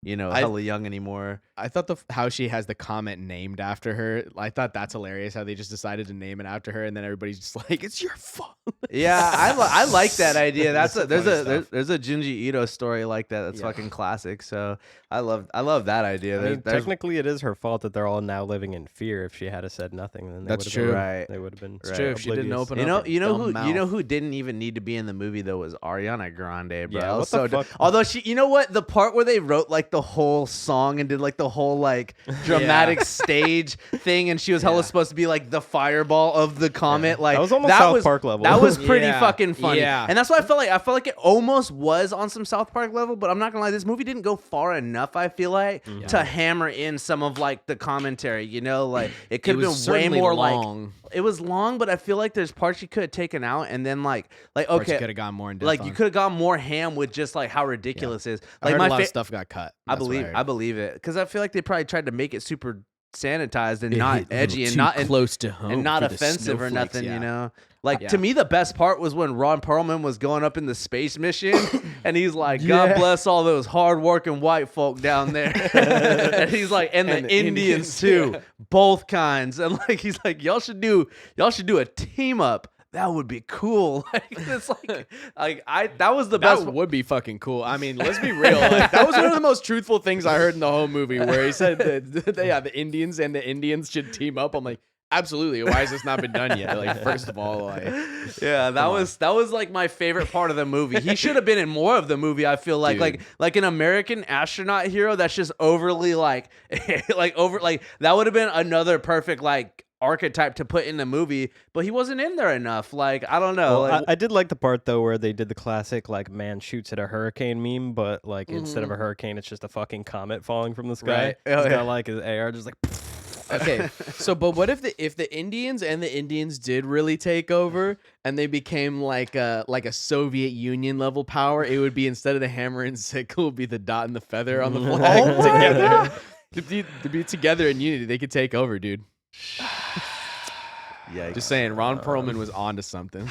S3: hella young anymore.
S1: I thought how she has the comment named after her. I thought that's hilarious. How they just decided to name it after her, and then everybody's just like, "It's your fault."
S3: Yeah, I like that idea.
S1: That's some funny stuff.
S3: There's a Junji Ito story like that. That's fucking classic. So I love that idea.
S2: I mean, technically, it is her fault that they're all now living in fear. If she had said nothing, then they
S1: That's
S2: would've
S1: true.
S2: Been,
S3: Right.
S2: They would have been.
S1: It's true. If she didn't
S2: oblivious.
S1: open up,
S3: you know
S1: dumb
S3: who didn't even need to be in the movie though was Ariana Grande, bro.
S2: Yeah, what
S3: so
S2: the fuck?
S3: although she, you know what, the part where they wrote like the whole song and did like the whole like dramatic stage thing, and she was hella supposed to be like the fireball of the comet. Like
S2: That was almost South Park level.
S3: That was pretty
S1: Yeah.
S3: fucking funny.
S1: Yeah.
S3: And that's why I felt like it almost was on some South Park level, but I'm not gonna lie, this movie didn't go far enough, I feel like, to hammer in some of like the commentary, you know, like it could have been way
S1: certainly
S3: more
S1: long.
S3: like it was long, but I feel like there's parts you could have taken out, and then like
S1: Parts
S3: okay,
S1: could have gone more in depth.
S3: like you could have gone more ham with just like how ridiculous it is.
S1: I
S3: Like
S1: heard
S3: my
S1: a lot of stuff got cut.
S3: I
S1: That's what
S3: believe
S1: heard.
S3: I believe it, because I feel like they probably tried to make it super sanitized and
S1: It
S3: not
S1: hit a little
S3: edgy and
S1: too
S3: not
S1: close to home
S3: and not
S1: for the
S3: offensive or
S1: snowflakes,
S3: nothing,
S1: yeah.
S3: you know. Like
S1: Yeah.
S3: to me, the best part was when Ron Perlman was going up in the space mission, and he's like, "God bless all those hardworking white folk down there," and he's like, "And the
S1: And the
S3: Indians
S1: Indians,
S3: too,
S1: yeah.
S3: both kinds." And like he's like, "Y'all should do a team up. That would be cool." Like it's that was the best.
S1: That would be fucking cool. I mean, let's be real. Like, that was one of the most truthful things I heard in the whole movie, where he said that the Indians and the Indians should team up. I'm like, absolutely. Why has this not been done yet? Like, first of all, like,
S3: Yeah, that was like my favorite part of the movie. He should have been in more of the movie. I feel like
S1: Dude.
S3: like an American astronaut hero that's just overly like that would have been another perfect like archetype to put in the movie, but he wasn't in there enough. Like I don't know.
S2: Well,
S3: like,
S2: I did like the part though where they did the classic like man shoots at a hurricane meme, but like instead of a hurricane, it's just a fucking comet falling from the sky.
S1: Right.
S3: Oh,
S2: He's
S3: yeah.
S2: got like his AR just like.
S1: okay. So, but what if the Indians and the Indians did really take over and they became like a Soviet Union level power? It would be, instead of the hammer and sickle, it would be the dot and the feather on the flag
S3: Oh my
S1: together. To be together in unity, they could take over, dude.
S3: Yikes.
S1: Just saying, Ron Perlman was onto something.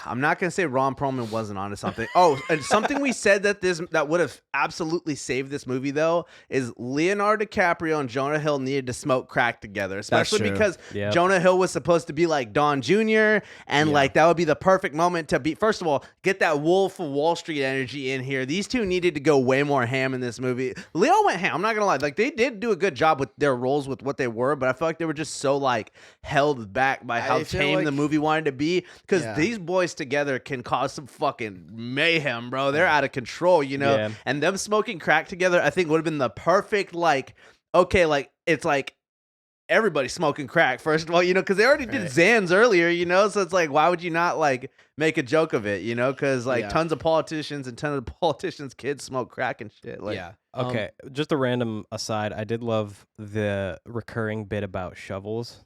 S3: I'm not gonna say Ron Perlman wasn't onto something. Oh, and something we said that would have absolutely saved this movie though is Leonardo DiCaprio and Jonah Hill needed to smoke crack together, especially
S1: true.
S3: because
S2: Yep.
S3: Jonah Hill was supposed to be like Don Jr. and like that would be the perfect moment to be. First of all, get that Wolf of Wall Street energy in here. These two needed to go way more ham in this movie. Leo went ham. I'm not gonna lie. Like they did do a good job with their roles with what they were, but I feel like they were just so like held back by how
S1: I feel
S3: tame the
S1: like-
S3: movie wanted to be, because
S1: Yeah.
S3: these boys together can cause some fucking mayhem, bro. They're out of control, you know.
S2: Yeah.
S3: And them smoking crack together, I think would have been the perfect like. Okay, like it's like everybody smoking crack first of all, you know, because they already did
S1: Right.
S3: Xans earlier, you know. So it's like, why would you not like make a joke of it, you know? Because like
S1: Yeah.
S3: tons of politicians and tons of politicians' kids smoke crack and shit. Like,
S1: yeah.
S2: Okay, just a random aside. I did love the recurring bit about shovels.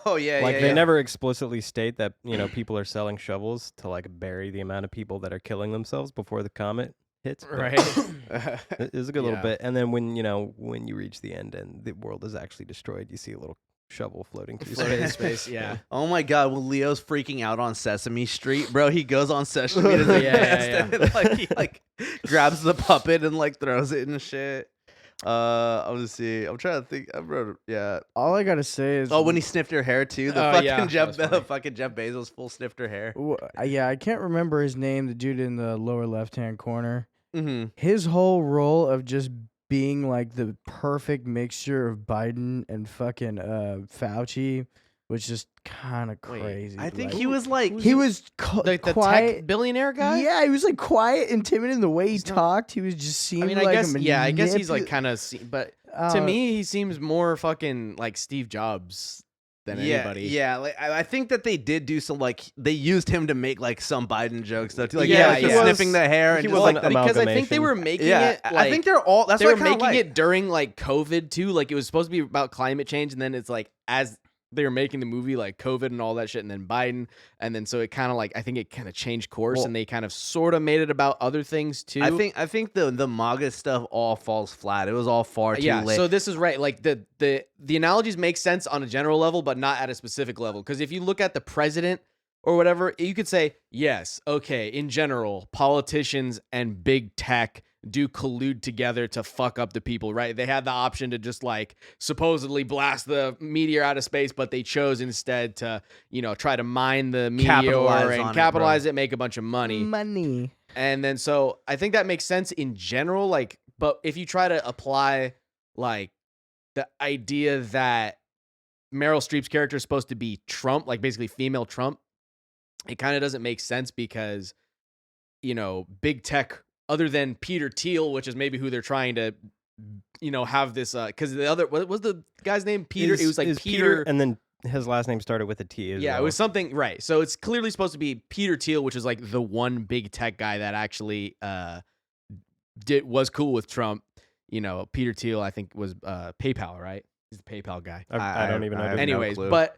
S3: oh yeah,
S2: Like
S3: yeah,
S2: they
S3: yeah.
S2: never explicitly state that people are selling shovels to like bury the amount of people that are killing themselves before the comet hits. but
S1: Right.
S2: It is a good little
S1: Yeah.
S2: bit. And then when you reach the end and the world is actually destroyed, you see a little shovel floating through
S1: Floating in
S2: space.
S1: space, yeah.
S3: Oh my god, well Leo's freaking out on Sesame Street, bro. He goes on Sesame Street as
S1: Yeah,
S3: and like he like grabs the puppet and like throws it and shit. I'll just see. I'm trying to think. I wrote it. Yeah.
S4: All I gotta say is,
S3: Oh, when he sniffed her hair too. The
S1: Oh,
S3: fucking
S1: yeah, that
S3: Jeff,
S1: was funny.
S3: fucking Jeff Bezos full sniffed her hair.
S4: yeah, I can't remember his name. The dude in the lower left-hand corner.
S3: Mm-hmm.
S4: His whole role of just being like the perfect mixture of Biden and fucking Fauci was just kind of
S1: Wait,
S4: crazy.
S3: I think
S4: like,
S3: he was like
S4: he was
S1: The
S4: quiet.
S1: tech billionaire guy?
S4: Yeah, he was like quiet and timid in the way he
S1: He's not-
S4: talked. He was just seemed
S1: I mean, I
S4: like
S1: guess, I guess he's like
S4: manipu-
S1: kind of, but to me, he seems more fucking like Steve Jobs than anybody.
S3: Yeah, like I think that they did do some like they used him to make like some Biden jokes though. Too. Like
S1: Yeah,
S3: like, the
S1: yeah.
S3: sniffing the hair and
S2: He
S3: just
S2: was
S3: like
S2: an
S3: the,
S1: because I think they
S2: amalgamation.
S1: were making
S3: yeah.
S1: it.
S3: I
S1: Like,
S3: think they're all. That's
S1: they
S3: what
S1: were
S3: I kinda
S1: making
S3: like.
S1: it during like COVID too. Like it was supposed to be about climate change, and then it's like as they were making the movie, like COVID and all that shit, and then Biden, and then so it kind of like I think it kind of changed course,
S3: Well-
S1: and they kind of sort of made it about other things too.
S3: I think the MAGA stuff all falls flat. It was all far too
S1: yeah.
S3: late.
S1: So this is right. Like the analogies make sense on a general level, but not at a specific level. Because if you look at the president or whatever, you could say yes, okay. In general, politicians and big tech do collude together to fuck up the people, right? They had the option to just like supposedly blast the meteor out of space, but they chose instead to, try to mine the meteor
S3: Capitalize on
S1: and
S3: it,
S1: capitalize it, make a bunch of money.
S4: money.
S1: And then so I think that makes sense in general, like, but if you try to apply like the idea that Meryl Streep's character is supposed to be Trump, like basically female Trump, it kind of doesn't make sense because, big tech, other than Peter Thiel, which is maybe who they're trying to have this because the other what was the guy's name? Peter. It was like
S2: Is
S1: Peter.
S2: and then his last name started with a T. As
S1: Yeah,
S2: well.
S1: it was something right. So it's clearly supposed to be Peter Thiel, which is like the one big tech guy that actually was cool with Trump. Peter Thiel, I think, was PayPal, right? He's the PayPal guy.
S2: I don't even know.
S3: I have no
S1: Anyways,
S3: clue.
S1: but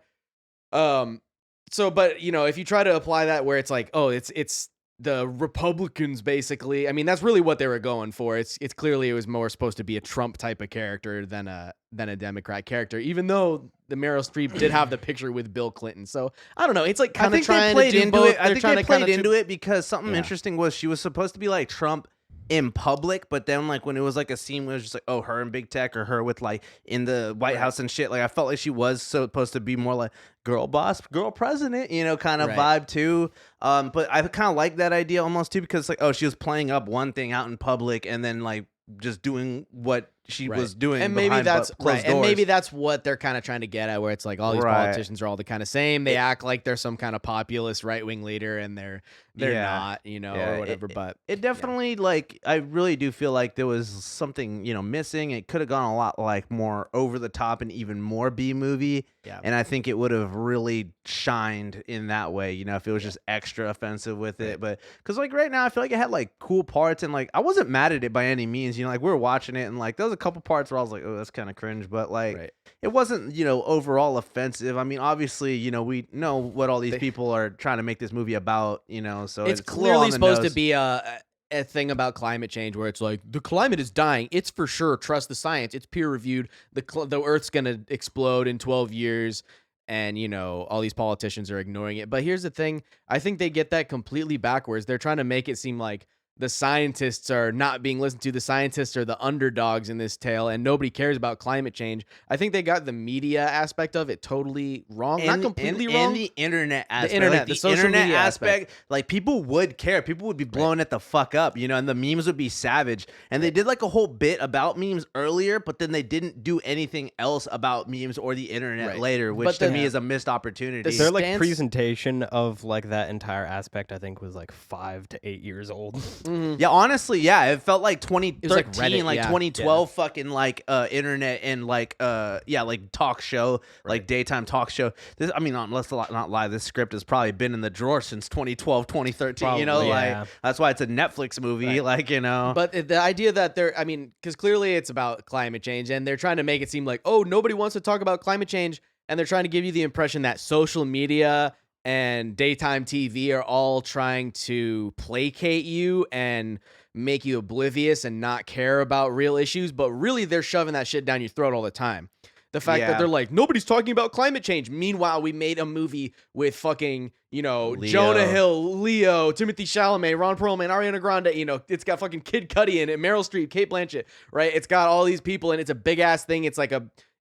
S1: if you try to apply that where it's like, oh, it's the Republicans basically. I mean, that's really what they were going for. It's clearly it was more supposed to be a Trump type of character than a Democrat character, even though the Meryl Streep did have the picture with Bill Clinton. So I don't know. It's like
S3: I
S1: kind of
S3: think they
S1: trying
S3: played
S1: to do
S3: into
S1: both.
S3: it. I think
S1: trying
S3: they
S1: to kinda
S3: played into it because something
S1: Yeah.
S3: interesting was she was supposed to be like Trump in public, but then like when it was like a scene where it was just like, oh, her in big tech or her with like in the White House and shit, like I felt like she was supposed to be more like girl boss, girl president, kind of
S1: Right.
S3: vibe too. But I kind of like that idea almost too because like, oh, she was playing up one thing out in public and then like just doing what she
S1: Right.
S3: was doing,
S1: and maybe
S3: behind
S1: that's
S3: closed
S1: right.
S3: doors.
S1: And maybe that's what they're kind of trying to get at, where it's like all these
S3: Right.
S1: politicians are all the kind of same. They act like they're some kind of populist right wing leader, and they're
S3: Yeah.
S1: not,
S3: Yeah,
S1: or whatever. But
S3: It definitely like I really do feel like there was something missing. It could have gone a lot like more over the top and even more B movie.
S1: Yeah.
S3: And I think it would have really shined in that way. If it was just extra offensive with it. But because like right now I feel like it had like cool parts and like I wasn't mad at it by any means. Like we were watching it and like there was a couple parts where I was like, oh, that's kind of cringe. But like
S1: Right.
S3: it wasn't overall offensive. I mean, obviously we know what all these people are trying to make this movie about. So
S1: it's
S3: a little
S1: clearly
S3: on the
S1: supposed to
S3: nose.
S1: be a thing about climate change where it's like the climate is dying. It's for sure. Trust the science. It's peer reviewed. The Earth's gonna explode in 12 years, and all these politicians are ignoring it. But here's the thing: I think they get that completely backwards. They're trying to make it seem like the scientists are not being listened to. The scientists are the underdogs in this tale, and nobody cares about climate change. I think they got the media aspect of it totally wrong. Not completely wrong.
S3: And the internet aspect.
S1: internet, the social
S3: internet
S1: media
S3: aspect. Like people would care. People would be blowing it the fuck up, and the memes would be savage. And they did like a whole bit about memes earlier, but then they didn't do anything else about memes or the internet
S1: Right.
S3: later, which
S1: But
S3: to
S1: the-
S3: me is a missed opportunity.
S1: the
S2: Their like
S1: stance-
S2: presentation of like that entire aspect, I think, was like 5 to 8 years old.
S1: Mhm.
S3: Yeah, honestly, yeah, it felt like 2013,
S1: was like Reddit,
S3: like
S1: yeah.
S3: 2012, fucking like internet and like like talk show, like daytime talk show. This, I mean, let's not lie, this script has probably been in the drawer since 2012, 2013.
S2: Probably, yeah.
S3: Like that's why it's a Netflix movie, like
S1: But the idea that because clearly it's about climate change, and they're trying to make it seem like, oh, nobody wants to talk about climate change, and they're trying to give you the impression that social media and daytime TV are all trying to placate you and make you oblivious and not care about real issues, but really they're shoving that shit down your throat all the time. The fact that
S3: Yeah.
S1: they're like, nobody's talking about climate change. Meanwhile, we made a movie with fucking,
S3: Leo.
S1: Jonah Hill, Leo, Timothy Chalamet, Ron Perlman, Ariana Grande. It's got fucking Kid Cudi in it, Meryl Streep, Cate Blanchett, right? It's got all these people, and it's a big ass thing. It's like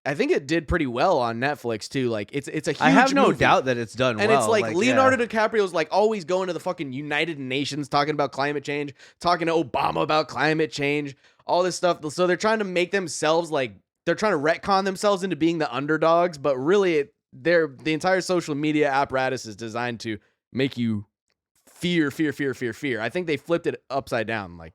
S1: I think it did pretty well on Netflix too. Like it's a huge
S3: I have no
S1: movie.
S3: doubt that it's done
S1: And
S3: well.
S1: it's like
S3: yeah.
S1: Leonardo DiCaprio's like always going to the fucking United Nations talking about climate change, talking to Obama about climate change, all this stuff. So they're trying to make themselves like they're trying to retcon themselves into being the underdogs, but really the entire social media apparatus is designed to make you fear. I think they flipped it upside down. Like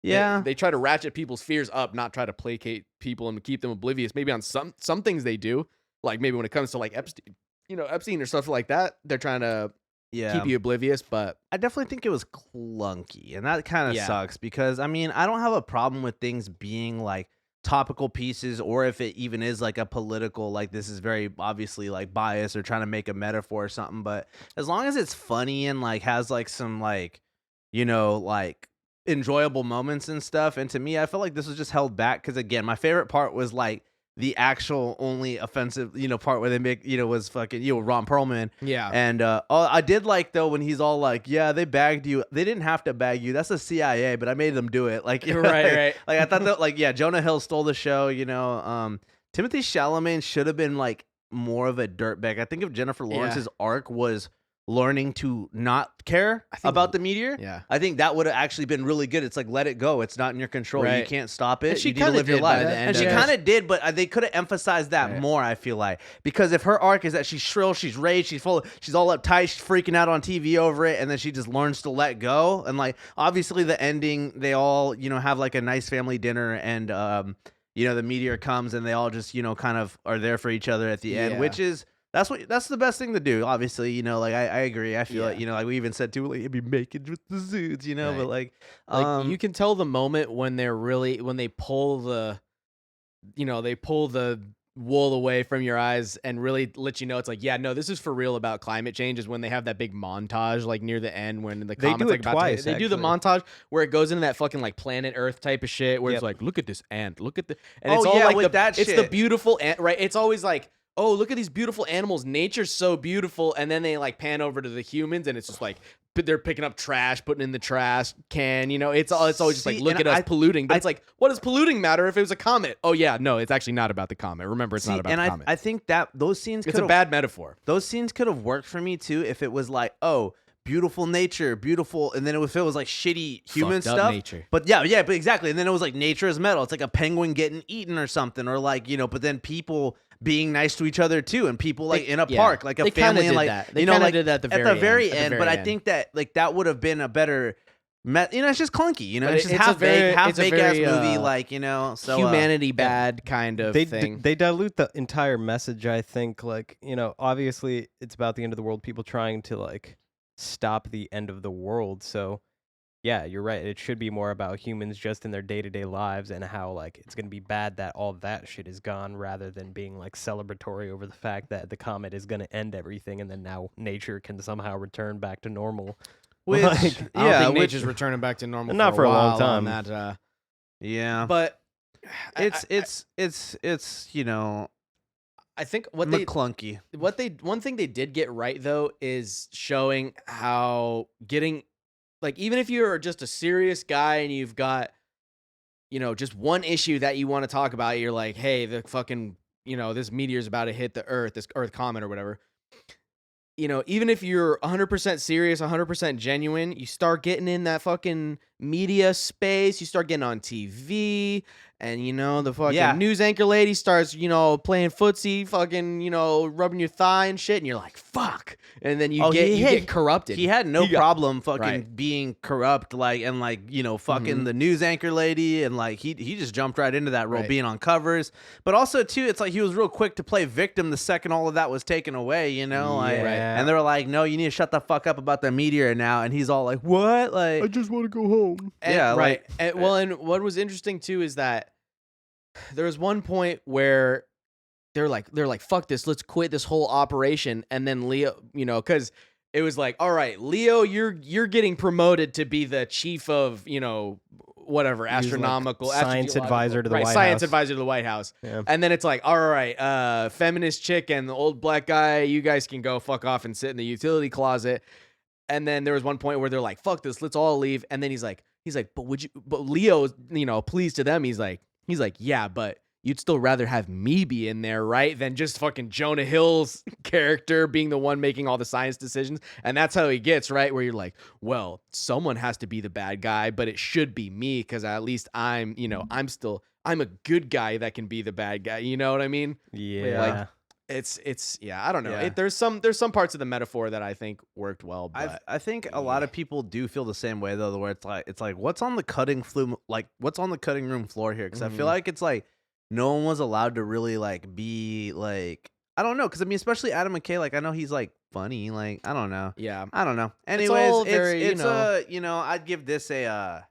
S3: Yeah.
S1: they try to ratchet people's fears up, not try to placate people and keep them oblivious. Maybe on some things they do, like maybe when it comes to like Epstein or stuff like that, they're trying to keep you oblivious. But
S3: I definitely think it was clunky, and that kind of
S1: Yeah.
S3: sucks because I mean, I don't have a problem with things being like topical pieces, or if it even is like a political, like this is very obviously like bias or trying to make a metaphor or something. But as long as it's funny and like has like some like like enjoyable moments and stuff, and to me, I felt like this was just held back because again, my favorite part was like the actual only offensive part where they make was fucking Ron Perlman.
S1: yeah,
S3: And I did like though when he's all like, yeah, they bagged you. They didn't have to bag you. That's the CIA, but I made them do it. Like,
S1: Right.
S3: Like I thought that, like, yeah, Jonah Hill stole the show. Timothy Chalamet should have been like more of a dirtbag. I think if Jennifer Lawrence's arc was learning to not care about the meteor,
S1: yeah.
S3: I think that would have actually been really good. It's like, let it go. It's not in your control. You
S1: Right.
S3: can't stop it.
S1: And she
S3: You need to
S1: kinda
S3: live your
S1: did by
S3: life.
S1: the end
S3: And she
S1: of it.
S3: kind of did, but they could have emphasized that
S1: Right.
S3: more, I feel like. Because if her arc is that she's shrill, she's raged, she's all uptight, she's freaking out on TV over it, and then she just learns to let go. And like, obviously the ending, they all, have like a nice family dinner, and the meteor comes and they all just, kind of are there for each other at the end,
S1: Yeah.
S3: which is that's the best thing to do. Obviously, like I agree. I feel like,
S1: Yeah.
S3: like we even said too, like it'd be making with the Zudes,
S1: Right.
S3: but like
S1: you can tell the moment when they pull the wool away from your eyes and really let you know it's like, yeah, no, this is for real about climate change, is when they have that big montage like near the end when the
S2: They
S1: comet's
S2: do
S1: like
S2: it
S1: about
S2: twice,
S1: to hit. They do the
S2: actually.
S1: montage where it goes into that fucking like planet Earth type of shit where
S2: Yep.
S1: it's like, look at this ant, look at the, and
S3: Oh,
S1: it's all
S3: yeah,
S1: like
S3: with that
S1: it's the
S3: shit.
S1: beautiful ant, right? It's always like, oh, look at these beautiful animals, nature's so beautiful, and then they like pan over to the humans and it's just like they're picking up trash, putting in the trash can, it's always just like,
S3: See,
S1: look
S3: and
S1: at us polluting, but it's like, what does polluting matter if it was a comet? Oh yeah, no, it's actually not about the comet. Remember, it's not about the comet.
S3: I think that those scenes
S1: It's a bad metaphor.
S3: those scenes could have worked for me too if it was like, oh, beautiful nature, beautiful, and then if it was like shitty human
S1: Fucked up
S3: stuff.
S1: nature.
S3: But yeah, but exactly. And then it was like nature is metal. It's like a penguin getting eaten or something, or like, but then people being nice to each other too, and people like in a park, like a
S1: They kinda
S3: family, and
S1: did
S3: like
S1: that. They kinda
S3: like
S1: did that at the
S3: very
S1: end.
S3: end. But I think that like that would have been a better. It's just clunky,
S1: But
S3: it's just
S1: it's a
S3: half
S1: very-
S3: half
S1: it's a
S3: ass
S1: very,
S3: movie, like so
S1: humanity bad kind of
S2: They
S1: thing.
S2: they dilute the entire message. I think, like, obviously it's about the end of the world, people trying to like stop the end of the world. So yeah, you're right. It should be more about humans just in their day-to-day lives and how like it's gonna be bad that all that shit is gone, rather than being like celebratory over the fact that the comet is gonna end everything and then now nature can somehow return back to normal.
S3: Which,
S2: Like,
S1: I don't think nature's returning back to normal.
S2: Not for a long
S1: while on
S2: time.
S1: That,
S3: yeah,
S1: but
S3: it's
S1: I think what they
S3: McClunky.
S1: one thing they did get right though is showing how getting, like, even if you're just a serious guy and you've got just one issue that you want to talk about, you're like, hey, the fucking this meteor's about to hit the earth, this earth comet or whatever, even if you're 100% serious, 100% genuine, you start getting in that fucking media space, you start getting on TV, and the fucking news anchor lady starts, playing footsie, fucking, rubbing your thigh and shit, and you're like, fuck. And then you get corrupted.
S3: He had no problem fucking
S1: right.
S3: being corrupt, like, and like, fucking the news anchor lady, and like he just jumped right into that role,
S1: Right.
S3: being on covers. But also too, it's like he was real quick to play victim the second all of that was taken away, like,
S2: Yeah.
S3: and they were like, no, you need to shut the fuck up about the meteor now, and he's all like, what? Like,
S2: just want to go home.
S1: And,
S3: Yeah,
S1: right.
S3: like-
S1: And what was interesting too is that there was one point where they're like, fuck this, let's quit this whole operation. And then Leo, because it was like, all right, Leo, you're getting promoted to be the chief of, whatever,
S2: He was, like,
S1: astronomical,
S2: science
S1: astrogeological-
S2: advisor to the
S1: right,
S2: White
S1: science
S2: House.
S1: advisor to the White House.
S2: Yeah.
S1: And then it's like, all right, feminist chick and the old black guy, you guys can go fuck off and sit in the utility closet. And then there was one point where they're like, fuck this, let's all leave. And then he's like, but Leo, pleased to them, he's like, yeah, but you'd still rather have me be in there, right? Than just fucking Jonah Hill's character being the one making all the science decisions. And that's how he gets, right? Where you're like, well, someone has to be the bad guy, but it should be me, because at least I'm a good guy that can be the bad guy. You know what I mean?
S2: Yeah.
S1: Like, it's yeah, I don't know.
S3: Yeah.
S1: There's some parts of the metaphor that I think worked well, but
S3: I think a lot of people do feel the same way though, where it's like what's on the cutting room floor here? Because I feel
S1: Mhm.
S3: like it's like no one was allowed to really like be like, I don't know, because I mean, especially Adam McKay, like I know he's like funny, like I don't know,
S1: yeah.
S3: I don't know. Anyways,
S1: all very,
S3: it's I'd give this a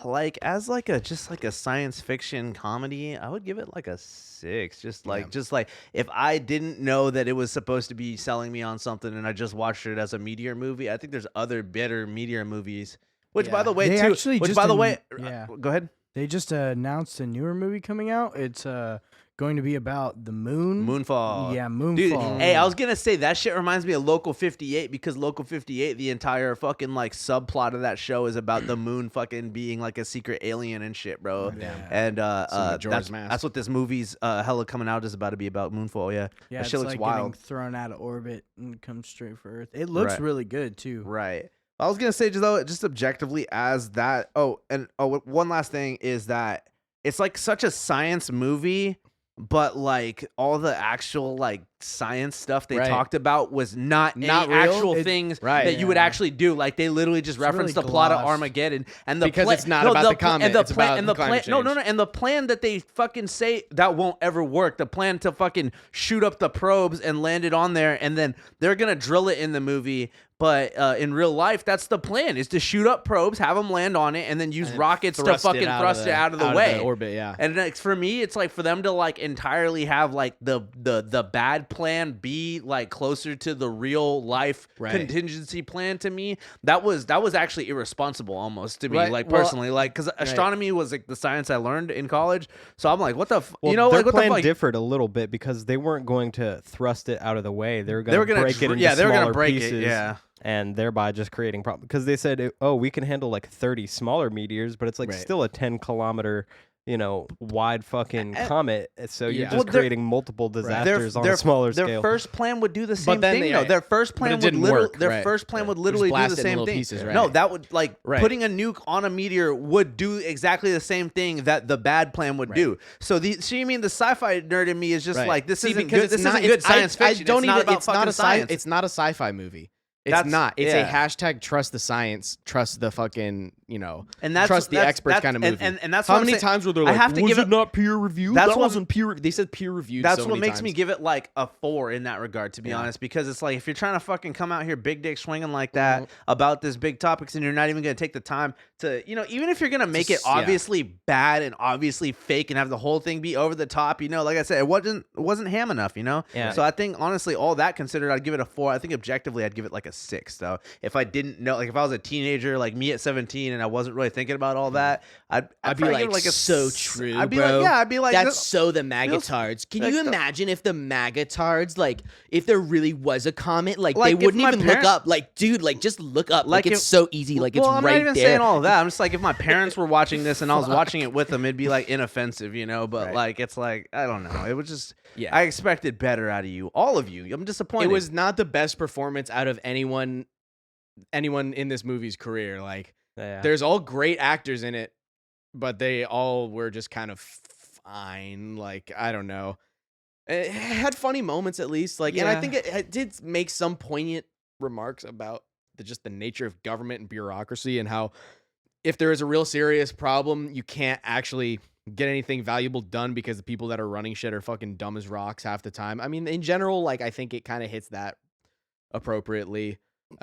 S3: like as like a just like a science fiction comedy, I would give it like a 6. Just like if I didn't know that it was supposed to be selling me on something and I just watched it as a meteor movie, I think there's other better meteor movies. Which by
S1: Yeah.
S3: the way
S4: They
S3: too,
S4: actually
S3: which
S4: just
S3: by the
S4: an-
S3: way,
S4: yeah.
S3: go ahead.
S4: They just announced a newer movie coming out. It's going to be about the moon.
S3: Moonfall.
S4: Yeah,
S3: Dude,
S4: Moonfall.
S3: hey, I was gonna say that shit reminds me of Local 58, because Local 58, the entire fucking like subplot of that show is about the moon fucking being like a secret alien and shit, bro.
S4: Yeah.
S3: And
S1: Majora's Mask.
S3: that's what this movie's hella coming out is about to be about, Moonfall. Yeah,
S4: Yeah,
S3: that
S4: it's
S3: shit looks
S4: like
S3: wild.
S4: getting thrown out of orbit and comes straight for Earth. It looks
S3: Right.
S4: really good too.
S3: Right. I was gonna say just objectively as that. One last thing is that it's like such a science movie, but like all the actual like science stuff they
S1: Right.
S3: talked about was not
S1: Not
S3: any
S1: real?
S3: actual
S1: It-
S3: things
S1: right.
S3: that you would
S4: Yeah.
S3: actually do. Like they literally just
S4: It's
S3: referenced
S4: really
S3: the plot of
S4: glossed.
S3: Armageddon and the
S1: Because it's not
S3: no,
S1: about the comet,
S3: and the
S1: it's about
S3: and the
S1: climate
S3: plan. No,
S1: change.
S3: and the plan that they fucking say that won't ever work. The plan to fucking shoot up the probes and land it on there, and then they're gonna drill it in the movie. But in real life, that's the plan: is to shoot up probes, have them land on it, and then use
S1: And
S3: rockets to
S1: thrust it
S3: fucking
S1: out
S3: thrust
S1: of
S3: it
S1: the-
S3: out of the
S1: out of
S3: way.
S1: the orbit, yeah.
S3: And it's, for me, it's like for them to like entirely have like the bad plan be like closer to the real life
S1: Right.
S3: contingency plan. To me, that was actually irresponsible almost to me,
S1: Right.
S3: like
S1: Well,
S3: personally, like because astronomy was like the science I learned in college. So I'm like, what the,
S2: Well,
S3: you know,
S2: their
S3: like what
S2: plan
S3: the fuck?
S2: differed a little bit because they weren't going to thrust it out of the way. They were
S3: They were
S2: going to
S3: gonna
S2: break it into
S3: yeah, they were
S2: smaller
S3: gonna break
S2: pieces.
S3: it, yeah.
S2: And thereby just creating problems. Because they said, oh, we can handle like 30 smaller meteors, but it's like
S1: Right.
S2: still a 10-kilometer, wide fucking comet. So you're
S1: Yeah.
S2: just
S3: Well, they're-
S2: creating multiple disasters on
S3: their
S2: a smaller
S3: their
S2: scale.
S3: first plan would do the same
S1: then
S3: thing.
S1: they-
S3: though. Their first plan
S1: it
S3: would
S1: didn't
S3: literally
S1: work,
S3: their
S1: right.
S3: first plan would
S1: Just
S3: literally do
S1: blast
S3: the
S1: it in
S3: same
S1: little
S3: thing.
S1: pieces, right.
S3: No, that would like
S1: Right.
S3: putting a nuke on a meteor would do exactly the same thing that the bad plan would do. So you mean the sci-fi nerd in me is just
S1: Right.
S3: like this
S1: See,
S3: isn't
S1: because
S3: good. This
S1: not-
S3: isn't good science
S1: I
S3: fiction.
S1: don't
S3: it's not
S1: even.
S3: about
S1: It's not
S3: fucking
S1: a
S3: science.
S1: It's not a sci-fi movie. It's
S3: That's-
S1: not. It's
S3: yeah.
S1: a hashtag trust the science, trust the fucking,
S3: And that's
S1: trust the
S3: that's-
S1: experts
S3: that's-
S1: kind of movie.
S3: and that's
S1: how
S3: what I'm
S1: many
S3: saying.
S1: times were there
S3: I
S1: like,
S3: have to
S1: was
S3: give
S1: it
S3: it-
S1: not peer reviewed?
S3: That's
S1: That
S3: what-
S1: wasn't peer. They said peer reviewed.
S3: That's
S1: so
S3: what
S1: many
S3: makes me
S1: times.
S3: give it like a 4 in that regard, to be
S1: Yeah.
S3: honest, because it's like if you're trying to fucking come out here big dick swinging like that about this big topics and you're not even going to take the time to, even if you're going to make it obviously bad and obviously fake and have the whole thing be over the top, like I said, it wasn't ham enough,
S2: Yeah.
S3: So I think honestly, all that considered, I'd give it a 4. I think objectively, I'd give it like a 6 though. If I didn't know, like if I was a teenager like me at 17 and I wasn't really thinking about all that, I'd
S1: be
S3: probably
S1: like,
S3: give it like a
S1: so
S3: s-
S1: true,
S3: I'd be
S1: bro.
S3: like, yeah, I'd be like,
S1: That's so the magatards. Can
S3: like
S1: you
S3: the-
S1: imagine if the magatards, like, if there really was a comet, like
S3: Like,
S1: they
S3: if
S1: wouldn't
S3: my
S1: even look
S3: parent-
S1: up. Like, dude, like just look up. Like, it's
S3: if-
S1: so easy. Like,
S3: well,
S1: it's
S3: I'm
S1: right
S3: not even
S1: there.
S3: saying all of that. I'm just like, if my parents were watching this and I was watching it with them, it'd be like inoffensive, But
S1: Right.
S3: like, it's like, I don't know. It was just,
S1: Yeah.
S3: I expected better out of you, all of you. I'm disappointed.
S1: It was not the best performance out of anyone in this movie's career. Like,
S2: Yeah.
S1: there's all great actors in it, but they all were just kind of fine. Like, I don't know. It had funny moments at least. Like, and I
S3: Yeah.
S1: think it did make some poignant remarks about just the nature of government and bureaucracy and how if there is a real serious problem, you can't actually get anything valuable done because the people that are running shit are fucking dumb as rocks half the time. I mean, in general, like, I think it kind of hits that appropriately.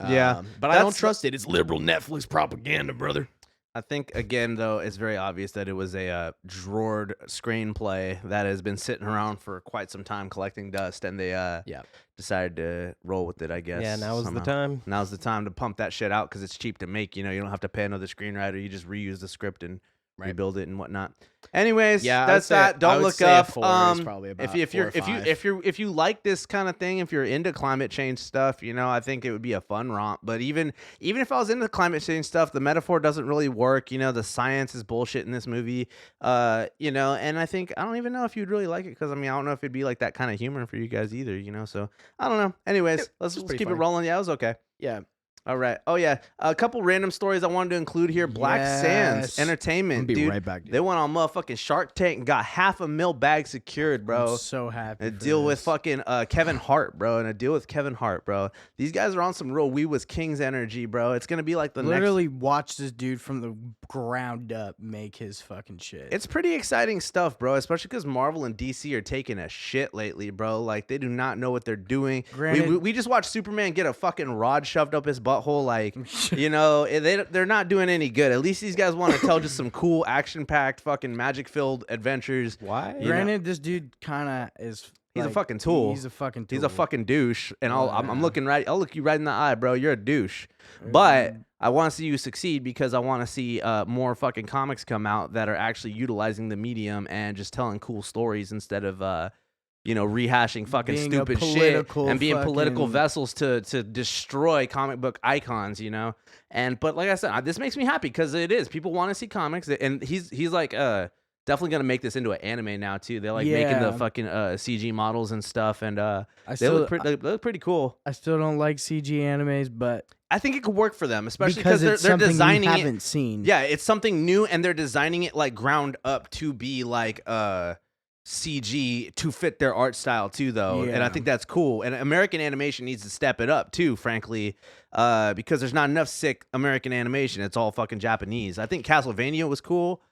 S3: Yeah,
S1: But I don't
S3: that's-
S1: trust it. It's liberal Netflix propaganda, brother.
S3: I think, again, though, it's very obvious that it was a drawered screenplay that has been sitting around for quite some time collecting dust, and they decided to roll with it, I guess.
S2: Yeah, now is the
S3: somehow.
S2: time.
S3: Now's the time to pump that shit out because it's cheap to make. You don't have to pay another screenwriter. You just reuse the script and rebuild it and whatnot. Anyways,
S1: Yeah,
S3: that's that. Don't look up.
S1: Is probably about
S3: if you're
S1: 4 or 5.
S3: if you like this kind of thing, if you're into climate change stuff, I think it would be a fun romp. But even if I was into climate change stuff, the metaphor doesn't really work. The science is bullshit in this movie. And I think I don't even know if you'd really like it because I don't know if it'd be like that kind of humor for you guys either. So I don't know. Anyways, let's
S1: pretty
S3: keep it
S1: funny.
S3: rolling. Yeah, it was okay.
S1: Yeah.
S3: All right. Oh yeah, a couple random stories I wanted to include here. Black Sands
S4: Yes.
S3: Entertainment,
S1: I'll be
S3: dude.
S1: right back, dude.
S3: They went on motherfucking Shark Tank and got $500,000 bag secured, bro.
S4: I'm so happy.
S3: A
S4: for
S3: deal with
S4: this.
S3: fucking Kevin Hart, bro, and a deal with Kevin Hart, bro. These guys are on some real We Was Kings energy, bro. It's gonna be like the
S4: Literally watch this dude from the ground up make his fucking shit.
S3: It's pretty exciting stuff, bro. Especially because Marvel and DC are taking a shit lately, bro. Like they do not know what they're doing.
S4: Granted-
S3: We just watched Superman get a fucking rod shoved up his butthole, like. They're not doing any good. At least these guys want to tell just some cool, action-packed, fucking magic-filled adventures.
S2: Why?
S4: Granted, this dude kind of is.
S3: He's a
S4: like,
S3: fucking tool.
S4: He's a fucking tool.
S3: He's a fucking douche, and I'm
S4: Yeah.
S3: looking right. I'll look you right in the eye, bro. You're a douche. But I want to see you succeed because I want to see more fucking comics come out that are actually utilizing the medium and just telling cool stories instead of rehashing fucking
S4: Being a
S3: stupid shit
S4: political
S3: and being political
S4: fucking-
S3: vessels to destroy comic book icons, But like I said, this makes me happy because it is. People want to see comics, and he's like definitely gonna make this into an anime now too. They're like making the
S4: Yeah.
S3: fucking CG models and stuff, and
S4: I
S3: they
S4: still,
S3: they look pretty cool.
S4: I still don't like CG animes, but
S3: I think it could work for them, especially
S4: because
S3: because
S4: it's
S3: they're
S4: something
S3: designing
S4: you
S3: it.
S4: haven't seen.
S3: Yeah, it's something new, and they're designing it like ground up to be like CG to fit their art style too, though, and I
S4: Yeah.
S3: think that's cool. And American animation needs to step it up too, frankly, because there's not enough sick American animation. It's all fucking Japanese. I think Castlevania was cool,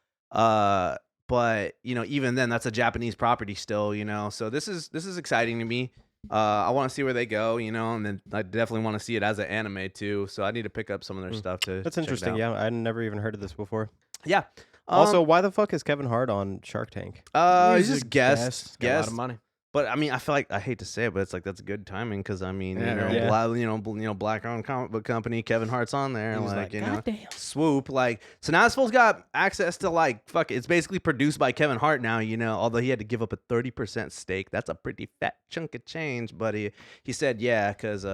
S3: but even then, that's a Japanese property still, So this is exciting to me. I want to see where they go, and then I definitely want to see it as an anime too. So I need to pick up some of their stuff to.
S2: That's
S3: check it
S2: interesting.
S3: out.
S2: Yeah, I'd never even heard of this before.
S3: Yeah.
S2: Also, why the fuck is Kevin Hart on Shark Tank?
S3: He's
S4: He's
S3: just
S4: a
S3: guest.
S1: Got a lot of money.
S3: But I mean, I feel like I hate to say it, but it's like that's good timing because I mean,
S1: Yeah, right.
S3: black-owned comic book company, Kevin Hart's on there,
S1: He was
S3: like
S1: like,
S3: "Goddamn." Swoop, like so now this fool's got access to like fuck. It's basically produced by Kevin Hart now, Although he had to give up a 30% stake, that's a pretty fat chunk of change. But he said yeah, because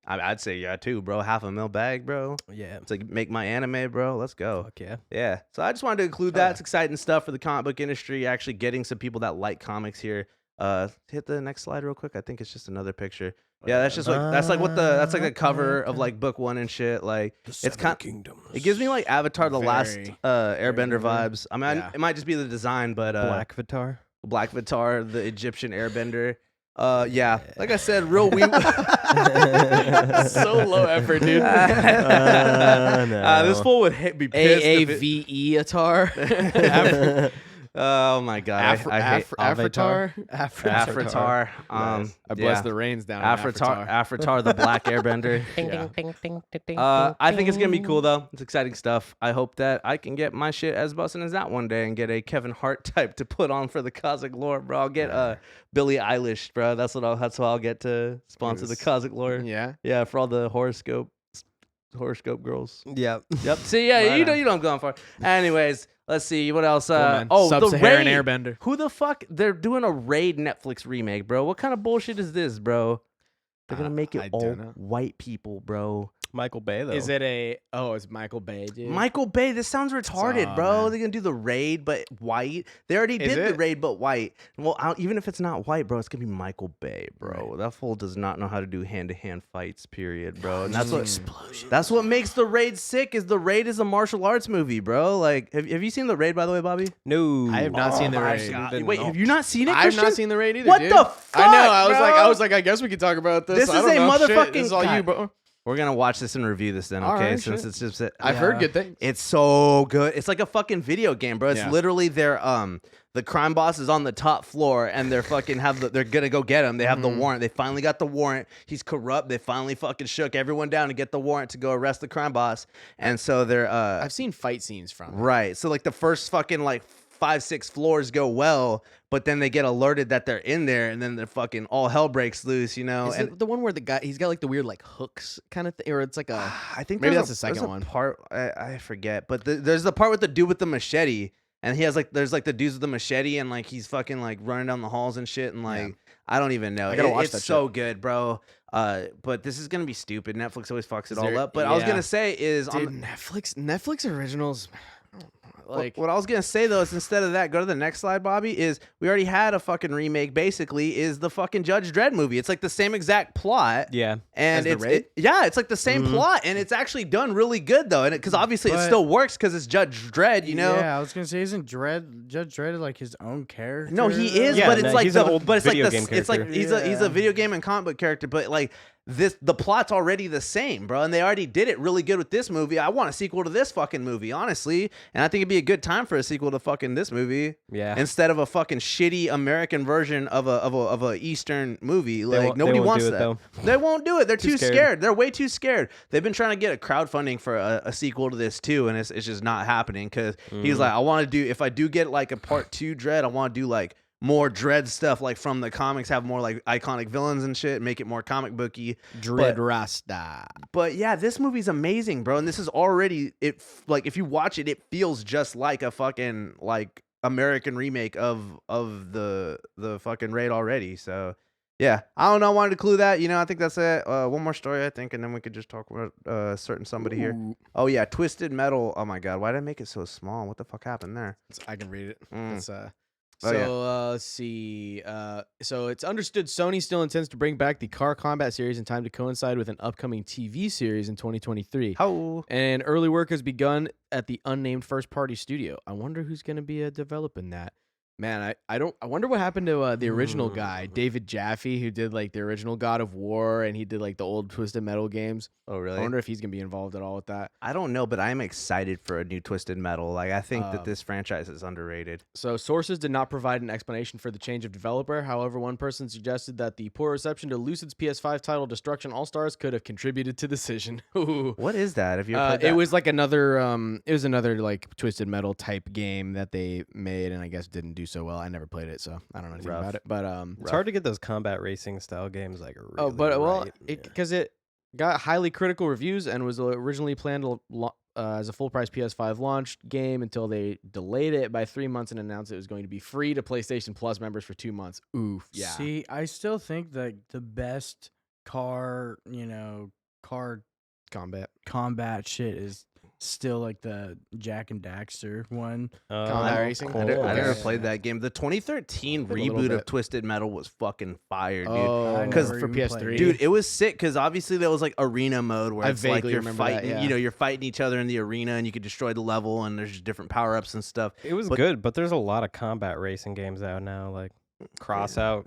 S3: I'd say yeah too, bro. $500,000 bag, bro.
S2: Yeah.
S3: It's like make my anime, bro. Let's go.
S2: Fuck yeah.
S3: Yeah. So I just wanted to include that. It's exciting stuff for the comic book industry. Actually getting some people that like comics here. Hit the next slide real quick. I think it's just another picture. Yeah, that's just like that's like the cover of like book 1 and shit. Like it's kind. It gives me like Avatar: The Last
S1: Very
S3: Airbender
S1: Airbender.
S3: vibes. I mean,
S1: Yeah.
S3: it might just be the design, but
S2: Black Vitar.
S3: Black Vitar, the Egyptian Airbender. Yeah, like I said, real weird.
S1: So low effort, dude.
S2: No.
S3: This fool would be pissed. if it-
S1: AAVE Atar.
S3: Oh my god, I hate
S1: Avatar.
S3: Afratar.
S1: I bless the rains down. in
S3: Afratar, the Black Airbender. I think it's gonna be cool though. It's exciting stuff. I hope that I can get my shit as busting as that one day and get a Kevin Hart type to put on for the Cosmic Lore, bro. I'll get Billie Eilish, bro. That's what I'll get to sponsor the Cosmic Lore.
S1: Yeah.
S3: Yeah, for all the horoscope girls.
S2: Yeah.
S3: Yep. See, yeah,
S1: Right
S3: you know
S1: on.
S3: I'm going for. Anyways, let's see what else.
S1: man.
S3: The
S1: Sub-Saharan
S3: Raid.
S1: Airbender.
S3: Who the fuck? They're doing a Raid Netflix remake, bro. What kind of bullshit is this, bro? They're gonna make
S1: I
S3: it all
S1: don't know.
S3: white people, bro.
S2: Michael Bay though.
S1: Is it a? Oh, it's Michael Bay, dude.
S3: Michael Bay, this sounds retarded,
S1: aw,
S3: bro.
S1: man.
S3: They're gonna do the Raid, but white. They already
S1: Is
S3: did the
S1: it?
S3: Raid, but white. Well, even if it's not white, bro, it's gonna be Michael Bay, bro. That fool does not know how to do hand-to-hand fights, period, bro. And that's what That's what makes the Raid sick. Is the Raid is a martial arts movie, bro. Like, have you seen the Raid, by the way, Bobby?
S2: No.
S1: I have not seen the
S3: my
S1: Raid.
S3: God. Wait, have you not seen it?
S1: I've
S3: Christian?
S1: not seen the Raid either.
S3: What
S1: dude.
S3: the fuck,
S1: I know. I
S3: bro?
S1: was like, I guess we could talk about this.
S3: This
S1: I
S3: is
S1: don't
S3: a
S1: know. Shit,
S3: motherfucking-
S1: This is all you,
S3: God.
S1: bro.
S3: We're gonna watch this and review this then,
S1: All
S3: okay?
S1: right,
S3: Since
S1: shit.
S3: it's just
S1: I've heard good things.
S3: It's so good. It's like a fucking video game, bro. It's
S1: Yeah.
S3: literally their the crime boss is on the top floor and they're fucking they're gonna go get him. They have the warrant. They finally got the warrant. He's corrupt. They finally fucking shook everyone down to get the warrant to go arrest the crime boss. And so they're
S1: I've seen fight scenes from it.
S3: right. So like the first fucking like 5-6 floors go well, but then they get alerted that they're in there, and then they're fucking all hell breaks loose,
S1: Is
S3: and
S1: it the one where the guy he's got like the weird like hooks kind of thing, or it's like a
S3: I think
S1: maybe
S3: there's
S1: that's the
S3: there's
S1: second one.
S3: part I forget, but there's the part with the dude with the machete, and he has like there's like the dudes with the machete, and like he's fucking like running down the halls and shit, and like I don't even know.
S1: I gotta watch
S3: it's
S1: that
S3: so good, bro. But this is gonna be stupid. Netflix always fucks it
S1: Is
S3: all
S1: there-
S3: up. But I was
S1: yeah.
S3: gonna say is
S1: Dude,
S3: on
S1: Netflix originals. Like
S3: what I was gonna say though is instead of that, go to the next slide, Bobby. Is we already had a fucking remake. Basically, is the fucking Judge Dredd movie. It's like the same exact plot.
S2: Yeah.
S3: And
S1: As the Raid?
S3: it's like the same plot, and it's actually done really good though, and because obviously it
S4: But-
S3: still works because it's Judge Dredd, you know.
S4: Yeah, I was gonna say, isn't Judge Dredd like his own character?
S3: No, he is,
S2: Yeah,
S3: but it's
S2: no,
S3: like
S2: he's an old
S3: but it's like
S2: video
S3: the,
S2: game
S3: it's like
S2: character.
S3: he's a video game and comic book character, but like the plot's already the same, bro, and they already did it really good with this movie. I want a sequel to this fucking movie, honestly, and I think it'd be a good time for a sequel to fucking this movie.
S2: Yeah.
S3: Instead of a fucking shitty American version of a Eastern movie, like
S2: won't-
S3: nobody
S2: they won't
S3: wants
S2: do it,
S3: that.
S2: though.
S3: They won't do it. They're too
S2: scared.
S3: scared. They're way too scared. They've been trying to get a crowdfunding for a sequel to this too, and it's just not happening because he's like, I want to do if I do get like a part 2 Dread, I want to do like more Dread stuff like from the comics, have more like iconic villains and shit, make it more comic booky.
S1: Dread Rasta.
S3: But yeah, this movie's amazing, bro. And this is already like if you watch it, it feels just like a fucking like American remake of the fucking Raid already. So yeah, I don't know. I wanted to clue that. I think that's it. One more story, I think, and then we could just talk about certain somebody here. Oh yeah, Twisted Metal. Oh my god, why did I make it so small? What the fuck happened there?
S1: I can read it. It's,
S3: Oh, yeah.
S1: let's see. So it's understood Sony still intends to bring back the Car Combat series in time to coincide with an upcoming TV series in 2023.
S3: How?
S1: And early work has begun at the unnamed first-party studio. I wonder who's going to be developing that. Man, I wonder what happened to the original guy, David Jaffe, who did like the original God of War, and he did like the old Twisted Metal games.
S3: Oh, really?
S1: I wonder if he's gonna be involved at all with that.
S3: I don't know, but I'm excited for a new Twisted Metal. Like, I think that
S1: Um,
S3: this franchise is underrated.
S1: So sources did not provide an explanation for the change of developer. However, one person suggested that the poor reception to Lucid's PS5 title Destruction All Stars could have contributed to the decision. Ooh.
S3: What is that? Have you ever played that?
S1: It was like another like Twisted Metal type game that they made and I guess didn't do so well. I never played it, so I don't know anything
S3: Rough.
S1: about it. But
S2: It's hard to get those combat racing style games like really
S1: because it got highly critical reviews and was originally planned to as a full price PS5 launch game until they delayed it by 3 months and announced it was going to be free to PlayStation Plus members for 2 months. Oof. Yeah.
S4: See, I still think that the best car combat shit is still like the Jack and Daxter one.
S1: Combat racing?
S3: I never
S1: Yeah.
S3: played that game. The 2013
S1: Played a little
S3: reboot of
S1: bit.
S3: Twisted Metal was fucking fire, dude.
S1: Oh,
S4: I
S3: Because
S4: never
S1: for
S4: even
S1: PS3.
S4: played it.
S3: Dude, it was sick because obviously there was like arena mode where
S1: I
S3: it's like
S1: vaguely
S3: you're
S1: remember that,
S3: fighting,
S1: yeah.
S3: you're fighting each other in the arena and you could destroy the level and there's just different power ups and stuff.
S2: It was
S3: But-
S2: good, but there's a lot of combat racing games out now, like Crossout.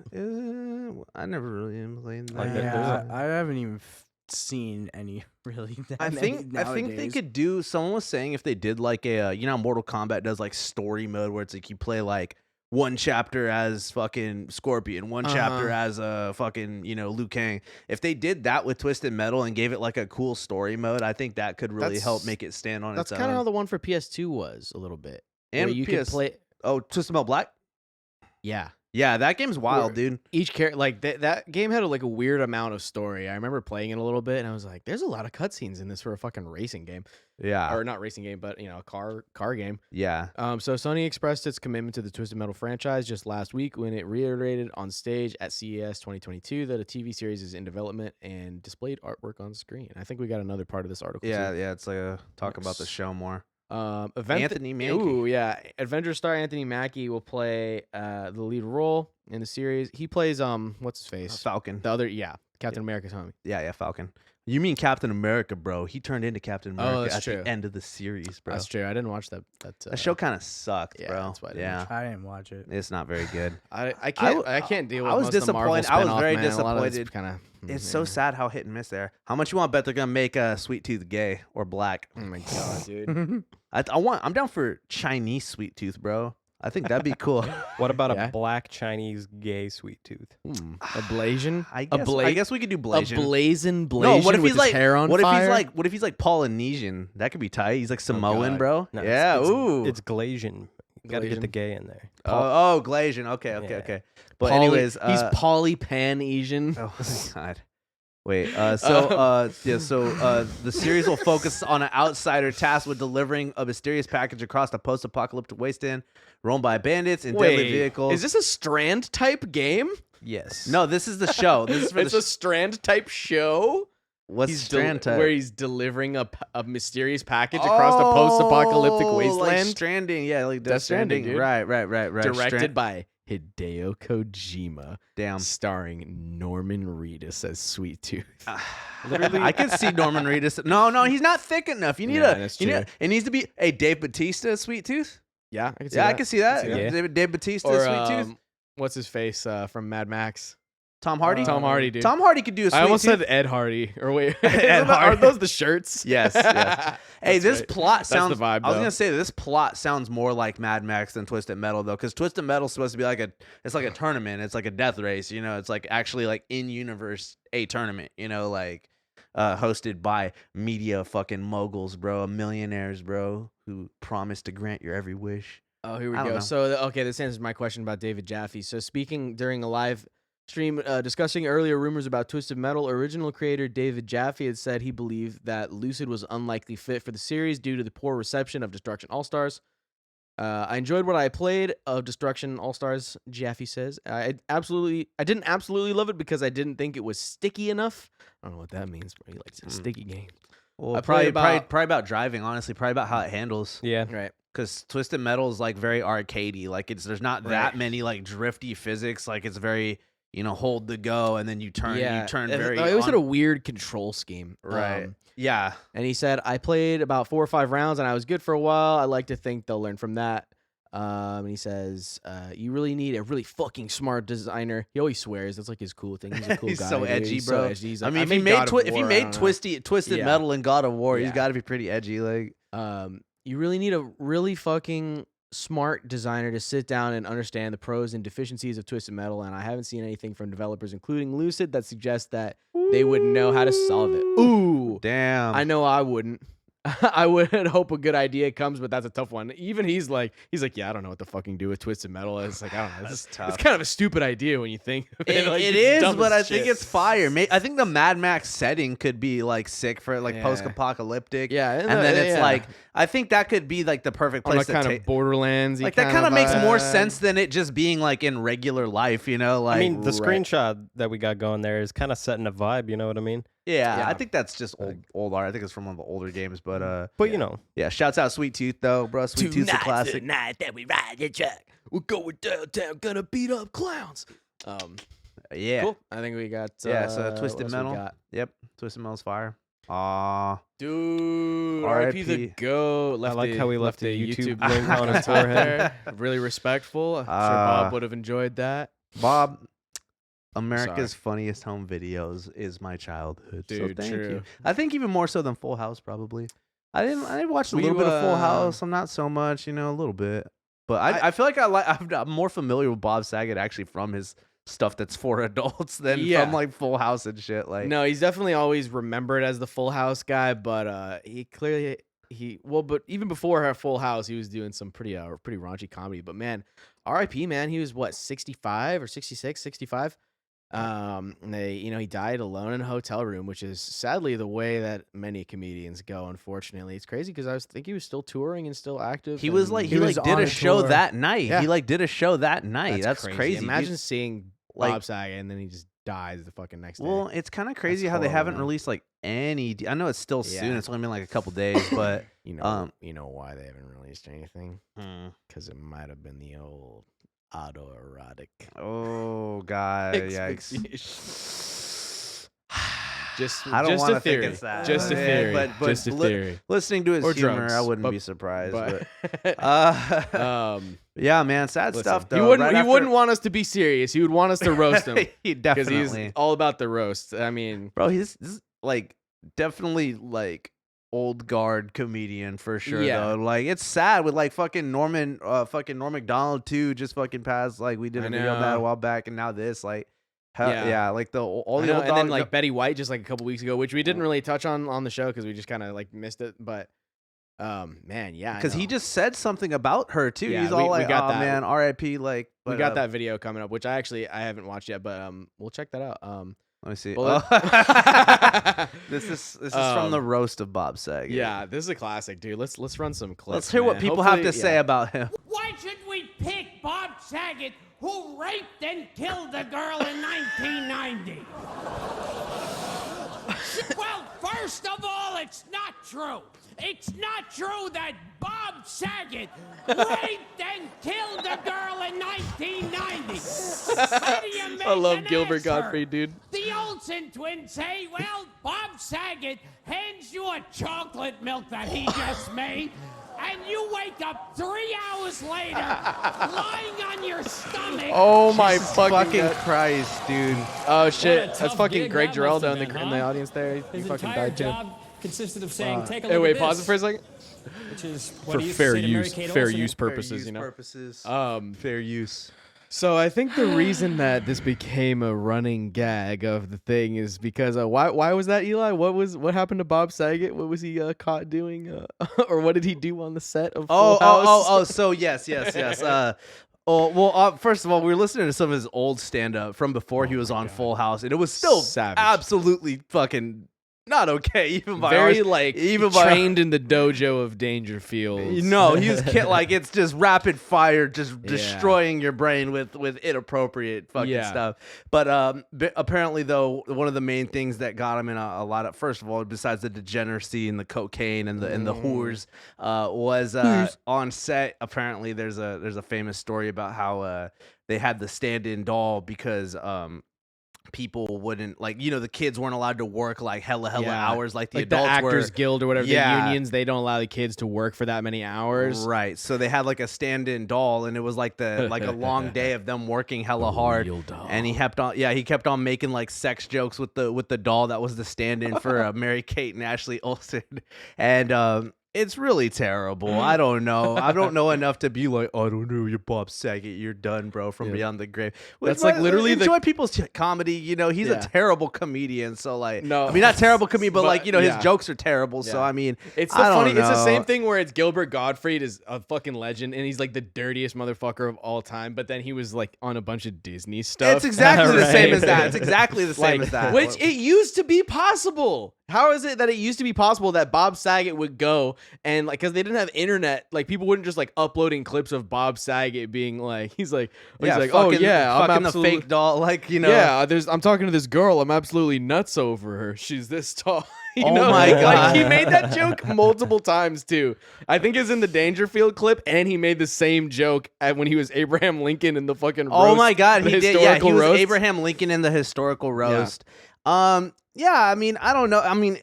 S3: I never really played that.
S2: Like,
S4: Yeah,
S2: there's
S4: I haven't even seen any really. That
S3: I
S4: many
S3: think they
S4: nowadays.
S3: could do. Someone was saying if they did like a how Mortal Kombat does like story mode where it's like you play like one chapter as fucking Scorpion, one chapter as a fucking Liu Kang. If they did that with Twisted Metal and gave it like a cool story mode, I think that could really help
S1: That's-
S3: make it stand on
S1: That's
S3: its
S1: kind of
S3: own.
S1: how the one for PS2 was a little bit.
S3: And
S1: where you could
S3: PS
S1: play.
S3: Oh, Twisted Metal Black.
S1: Yeah.
S3: Yeah, that game's wild, dude.
S1: Each character, like that game had like a weird amount of story. I remember playing it a little bit, and I was like, "There's a lot of cutscenes in this for a fucking racing game,
S3: Yeah,
S1: or not racing game, but a car game."
S3: yeah.
S1: So Sony expressed its commitment to the Twisted Metal franchise just last week when it reiterated on stage at CES 2022 that a TV series is in development and displayed artwork on screen. I think we got another part of this article.
S3: Yeah,
S1: too.
S3: yeah, it's like a talk about the
S1: Yes.
S3: show more.
S1: Anthony
S3: Mackie.
S1: Ooh, yeah. Adventure star Anthony Mackie will play the lead role in the series. He plays what's his face?
S3: Falcon.
S1: The other, Captain America's homie.
S3: Yeah, Falcon. You mean Captain America, bro? He turned into Captain America
S1: that's
S3: at
S1: true.
S3: the end of the series, bro.
S1: That's true. I didn't watch that.
S3: That show kind of sucked,
S1: yeah,
S3: bro.
S1: that's why I didn't
S3: Yeah,
S4: I didn't watch it.
S3: it's not very good.
S1: I can't deal with
S3: I was
S1: most of the Marvel
S3: disappointed. I was
S1: spinoff,
S3: very
S1: man. A lot of it's
S3: disappointed.
S1: kinda,
S3: It's so sad how hit and miss there. How much you want to bet they're gonna make Sweet Tooth gay or black?
S1: Oh my god, dude.
S3: I'm down for Chinese Sweet Tooth, bro. I think that'd be cool.
S2: What about
S1: Yeah.
S2: a black Chinese gay sweet tooth?
S1: A Blasian?
S3: I
S1: A
S3: guess we could do
S1: A
S3: Blasian.
S1: blazing Blasian
S3: No, what if
S1: with
S3: he's
S1: his
S3: like
S1: hair on
S3: what
S1: fire?
S3: if he's like Polynesian? That could be tight. He's like Samoan,
S1: God.
S3: bro.
S2: No,
S3: yeah.
S2: it's,
S3: Ooh.
S2: It's Glasian. Got to get the
S1: Glasian?
S2: gay in there.
S3: Oh, Glasian. Okay.
S2: Yeah.
S3: Okay. But anyways,
S1: he's Poly-Pan-Asian.
S3: oh my god. Wait. So the series will focus on an outsider tasked with delivering a mysterious package across the post-apocalyptic wasteland, roamed by bandits in deadly vehicles.
S1: Is this a Strand type game?
S2: Yes.
S3: No, this is the show. This is for
S1: It's a Strand type show.
S3: what's Strand type?
S1: where he's delivering a mysterious package across the post-apocalyptic wasteland.
S3: Like Stranding, yeah, like Death
S1: Death Stranding,
S3: Stranding.
S1: dude.
S3: Right.
S1: Directed by Hideo Kojima,
S3: Damn.
S1: starring Norman Reedus as Sweet Tooth.
S3: Literally, I can see Norman Reedus. No, he's not thick enough. You need
S1: Yeah, that's true.
S3: it needs to be a Dave Bautista Sweet Tooth.
S1: Yeah, I can see
S3: Yeah,
S1: that.
S3: I can see that.
S2: Yeah.
S3: Dave Bautista
S1: Or
S3: Sweet Tooth.
S1: what's his face from Mad Max?
S3: Tom Hardy.
S1: Tom Hardy, dude.
S3: Tom Hardy could do a Sweet
S1: I almost
S3: Tooth.
S1: said Ed Hardy. Or wait,
S3: Ed
S1: are
S3: Hardy.
S1: those the shirts?
S3: Yes. Hey,
S1: That's
S3: this
S1: right.
S3: plot sounds.
S1: the vibe,
S3: I was
S1: though.
S3: gonna say this plot sounds more like Mad Max than Twisted Metal though, because Twisted Metal's supposed to be like it's like a tournament. It's like a death race. It's like actually like in universe a tournament. Like hosted by media fucking moguls, bro, millionaires, bro, who promise to grant your every wish.
S1: Oh, here we
S3: I don't
S1: go.
S3: know.
S1: So, okay, this answers my question about David Jaffe. So, speaking during a live stream discussing earlier rumors about Twisted Metal, original creator David Jaffe had said he believed that Lucid was unlikely fit for the series due to the poor reception of Destruction All-Stars. I enjoyed what I played of Destruction All-Stars, Jaffe says. I didn't absolutely love it because I didn't think it was sticky enough. I don't know what that means, but he likes a sticky game.
S3: Well,
S1: I
S3: probably
S1: played
S3: about driving. Honestly, probably about how it handles.
S2: Yeah.
S1: Right.
S3: Because Twisted Metal is like very arcadey. Like there's not that
S1: Right.
S3: many like drifty physics. Like it's very hold the go and then you turn.
S1: Yeah.
S3: You turn
S1: It
S3: very.
S1: always had
S3: on-
S1: a weird control scheme.
S3: Right. Yeah.
S1: And he said, I played about 4 or 5 rounds and I was good for a while. I like to think they'll learn from that. And he says, "You really need a really fucking smart designer." He always swears. That's like his cool thing. He's a cool
S3: He's
S1: guy.
S3: so
S1: dude.
S3: edgy,
S1: He's
S3: bro.
S1: So edgy. He's
S3: I
S1: like,
S3: mean,
S1: I
S3: if he
S1: made
S3: made
S1: God of
S3: if he
S1: War, I
S3: made
S1: don't know.
S3: Twisted
S1: Yeah.
S3: Metal in God of War, he's
S1: Yeah.
S3: got to be pretty edgy. Like,
S1: You really need a really fucking smart designer to sit down and understand the pros and deficiencies of Twisted Metal, and I haven't seen anything from developers, including Lucid, that suggests that they would know how to solve it. Ooh,
S3: damn.
S1: I know I wouldn't. I would hope a good idea comes, but that's a tough one. Even he's like, yeah, I don't know what to fucking do with Twisted Metal. It's like, I don't know.
S3: That's
S1: It's
S3: tough.
S1: kind of a stupid idea when you think of it. Like,
S3: It
S1: it's
S3: is,
S1: dumb
S3: but
S1: as
S3: I think
S1: shit.
S3: it's fire. I think the Mad Max setting could be like sick for like
S1: Yeah.
S3: post-apocalyptic.
S1: Yeah,
S3: and then it's
S1: yeah.
S3: like I think that could be like the perfect
S1: on
S3: place
S1: a
S3: to
S1: kind
S3: take.
S1: of Borderlands.
S3: Like that kind of makes more sense than it just being like in regular life, you know? Like,
S2: I mean, the
S1: right.
S2: screenshot that we got going there is kind of setting a vibe. You know what I mean?
S3: yeah,
S1: Yeah.
S3: I think that's just old art. I think it's from one of the older games, but
S2: But you know,
S3: yeah. Shouts out Sweet Tooth though, bro. Sweet Tooth's a classic.
S1: night that we ride the track. We're going downtown, gonna beat up clowns.
S3: Yeah,
S1: Cool. I think we got.
S3: yeah. So
S1: what
S3: Twisted
S1: else we
S3: Metal.
S1: got?
S3: Yep, Twisted Metal's fire. Aw,
S1: Dude, R.I.P. the
S3: R.I.P..
S1: goat.
S2: I like how we left
S1: the
S2: the YouTube link on his
S1: top
S2: forehead.
S1: there. Really respectful. I'm sure Bob
S3: Uh,
S1: would have enjoyed that.
S3: Bob. America's funniest home videos is my childhood.
S1: Dude,
S3: so thank
S1: true.
S3: you. I think even more so than Full House, probably. I watched a
S1: We,
S3: little bit of Full
S1: uh,
S3: House. I'm not so much, a little bit. But I feel like I'm more familiar with Bob Saget actually from his stuff that's for adults than
S1: Yeah.
S3: from like Full House and shit. Like,
S1: No, he's definitely always remembered as the Full House guy, but he clearly but even before her Full House, he was doing some pretty raunchy comedy. But man, R.I.P. man, he was what 65 or 66, 65. And he died alone in a hotel room, which is sadly the way that many comedians go. Unfortunately, it's crazy because I think he was still touring and still active.
S3: he was
S1: and-
S3: like
S4: He was
S3: did
S4: on
S3: a
S4: a
S3: show
S4: tour.
S3: that night.
S1: Yeah.
S3: He like did a show that night. That's crazy. dude.
S1: Imagine seeing
S3: Like-
S1: Bob Saget and then he just dies the fucking next day.
S3: Well, it's kind of crazy
S1: That's
S3: how they haven't
S1: horrible, man.
S3: released like any. I know it's still soon.
S1: Yeah.
S3: It's only been like a couple days, but
S1: you know why they haven't released anything? Because it might have been the old autoerotic.
S3: oh god, yikes.
S1: Just,
S3: I don't
S1: just
S3: wanna
S1: a
S3: think
S1: theory.
S3: it's that.
S1: Just a
S3: Yeah,
S1: theory.
S3: but
S1: just a theory.
S3: Listening to his
S1: Or
S3: humor,
S1: drugs,
S3: I wouldn't
S1: but-
S3: be surprised.
S1: But,
S3: But, yeah, man, sad
S1: listen,
S3: stuff. Though.
S1: he wouldn't.
S3: Right
S1: he
S3: after-
S1: wouldn't want us to be serious. He would want us to roast him
S3: he
S1: because
S3: definitely,
S1: he's all about the roast. I mean,
S3: bro. He's like definitely like old guard comedian for sure.
S1: Yeah.
S3: Though, like it's sad with like fucking Norm Macdonald too. Just fucking passed. Like we did
S1: I
S3: a video of that
S1: know.
S3: a while back, and now this like.
S1: Yeah.
S3: Yeah, like all
S1: I
S3: the
S1: know,
S3: old
S1: and then
S3: dog-
S1: like Betty White just like a couple weeks ago, which we didn't really touch on the show because we just kind of like missed it. But man, yeah,
S3: because he just said something about her too.
S1: Yeah,
S3: He's
S1: we-
S3: all
S1: we
S3: like,
S1: got
S3: "Oh
S1: that.
S3: man, R.I.P." Like,
S1: we
S3: but,
S1: got that video coming up, which I haven't watched yet, but we'll check that out.
S3: Let me see.
S1: Bullet.
S3: Oh. this is from the
S1: Um,
S3: roast of Bob Saget.
S1: Yeah, this is a classic, dude. Let's run some clips.
S3: Let's hear what
S1: man.
S3: people have to
S1: Hopefully-
S3: say
S1: yeah.
S3: about him.
S5: Why should we pick Bob Saget, who raped and killed a girl in 1990? Well, first of all, it's not true. It's not true that Bob Saget raped and killed a girl in 1990. How do you make
S1: I love
S5: an
S1: Gilbert
S5: answer?
S1: Gottfried, dude.
S5: The Olsen Twins say, well, Bob Saget hands you a chocolate milk that he just made, and you wake up 3 hours later lying on your stomach.
S1: Oh my
S3: Fucking
S1: God.
S3: Christ, dude.
S1: Oh shit,
S6: What a
S1: that's
S6: tough
S1: fucking
S6: gig
S1: Greg
S6: that
S1: Jarrell
S6: must have
S1: down in
S6: been,
S1: the
S6: huh?
S1: audience there. He
S6: His
S1: fucking
S6: entire
S1: died too.
S6: job consisted of saying, "Take a look
S1: Hey, wait,
S6: at
S1: pause
S6: this,"
S1: it for a second.
S6: which is what
S1: For
S6: he used
S1: fair
S6: to say to Mary
S1: use,
S6: Kate
S1: fair
S6: Olsen.
S1: use purposes, you know.
S3: Purposes.
S1: Fair
S3: use.
S1: So I think the reason that this became a running gag of the thing is because why was that, Eli? What happened to Bob Saget? What was he caught doing, or what did he do on the set of Full House?
S3: So yes. First of all, we were listening to some of his old stand-up from before he was on Full House, and it was still
S1: Savage.
S3: absolutely fucking not okay, even by
S1: Very
S3: ours.
S1: like
S3: even by
S1: trained in the dojo of Dangerfield.
S3: No, he was like it's just rapid fire, just
S1: Yeah.
S3: destroying your brain with inappropriate fucking
S1: Yeah.
S3: stuff. But apparently, though, one of the main things that got him in a lot of, first of all, besides the degeneracy and the cocaine and the whores, was on set. Apparently, there's a famous story about how they had the stand-in doll because people wouldn't like, the kids weren't allowed to work like hella hours like the
S1: like the
S3: adults
S1: Actors
S3: were.
S1: Guild or whatever,
S3: Yeah.
S1: the unions, they don't allow the kids to work for that many hours.
S3: Right. So they had like a stand-in doll, and it was like a long day of them working hella hard.
S1: real doll.
S3: And he kept on making like sex jokes with the doll that was the stand-in for Mary-Kate and Ashley Olsen. And it's really terrible. I don't know. I don't know enough to be like, I don't know, you're Bob Saget, you're done, bro, from Beyond the Grave.
S1: That's like literally
S3: enjoy people's comedy. He's a terrible comedian. So like,
S1: No.
S3: I mean, not terrible comedian, but like, his
S1: yeah.
S3: jokes are terrible. So
S1: Yeah.
S3: I mean,
S1: It's
S3: I don't
S1: it's the
S3: know.
S1: same thing where it's Gilbert Gottfried is a fucking legend and he's like the dirtiest motherfucker of all time, but then he was like on a bunch of Disney stuff.
S3: It's exactly the same as
S2: Right.
S3: that. It's exactly the same
S1: Like,
S3: as that.
S1: which it used to be possible. How is it that it used to be possible that Bob Saget would go and like, because they didn't have internet, like people wouldn't just like uploading clips of Bob Saget being like, he's like, oh
S3: fucking,
S1: yeah, I'm
S3: fucking the
S1: absolutely
S3: fake doll, like
S1: yeah. I'm talking to this girl. I'm absolutely nuts over her. She's this tall.
S3: Oh my
S1: Like
S3: God.
S1: he made that joke multiple times too. I think it's in the Dangerfield clip, and he made the same joke when he was Abraham Lincoln in the fucking roast.
S3: Oh my God,
S1: the
S3: he did. Yeah, he
S1: historical
S3: was
S1: roast.
S3: Abraham Lincoln in the historical roast. Yeah, I mean, I don't know. I mean,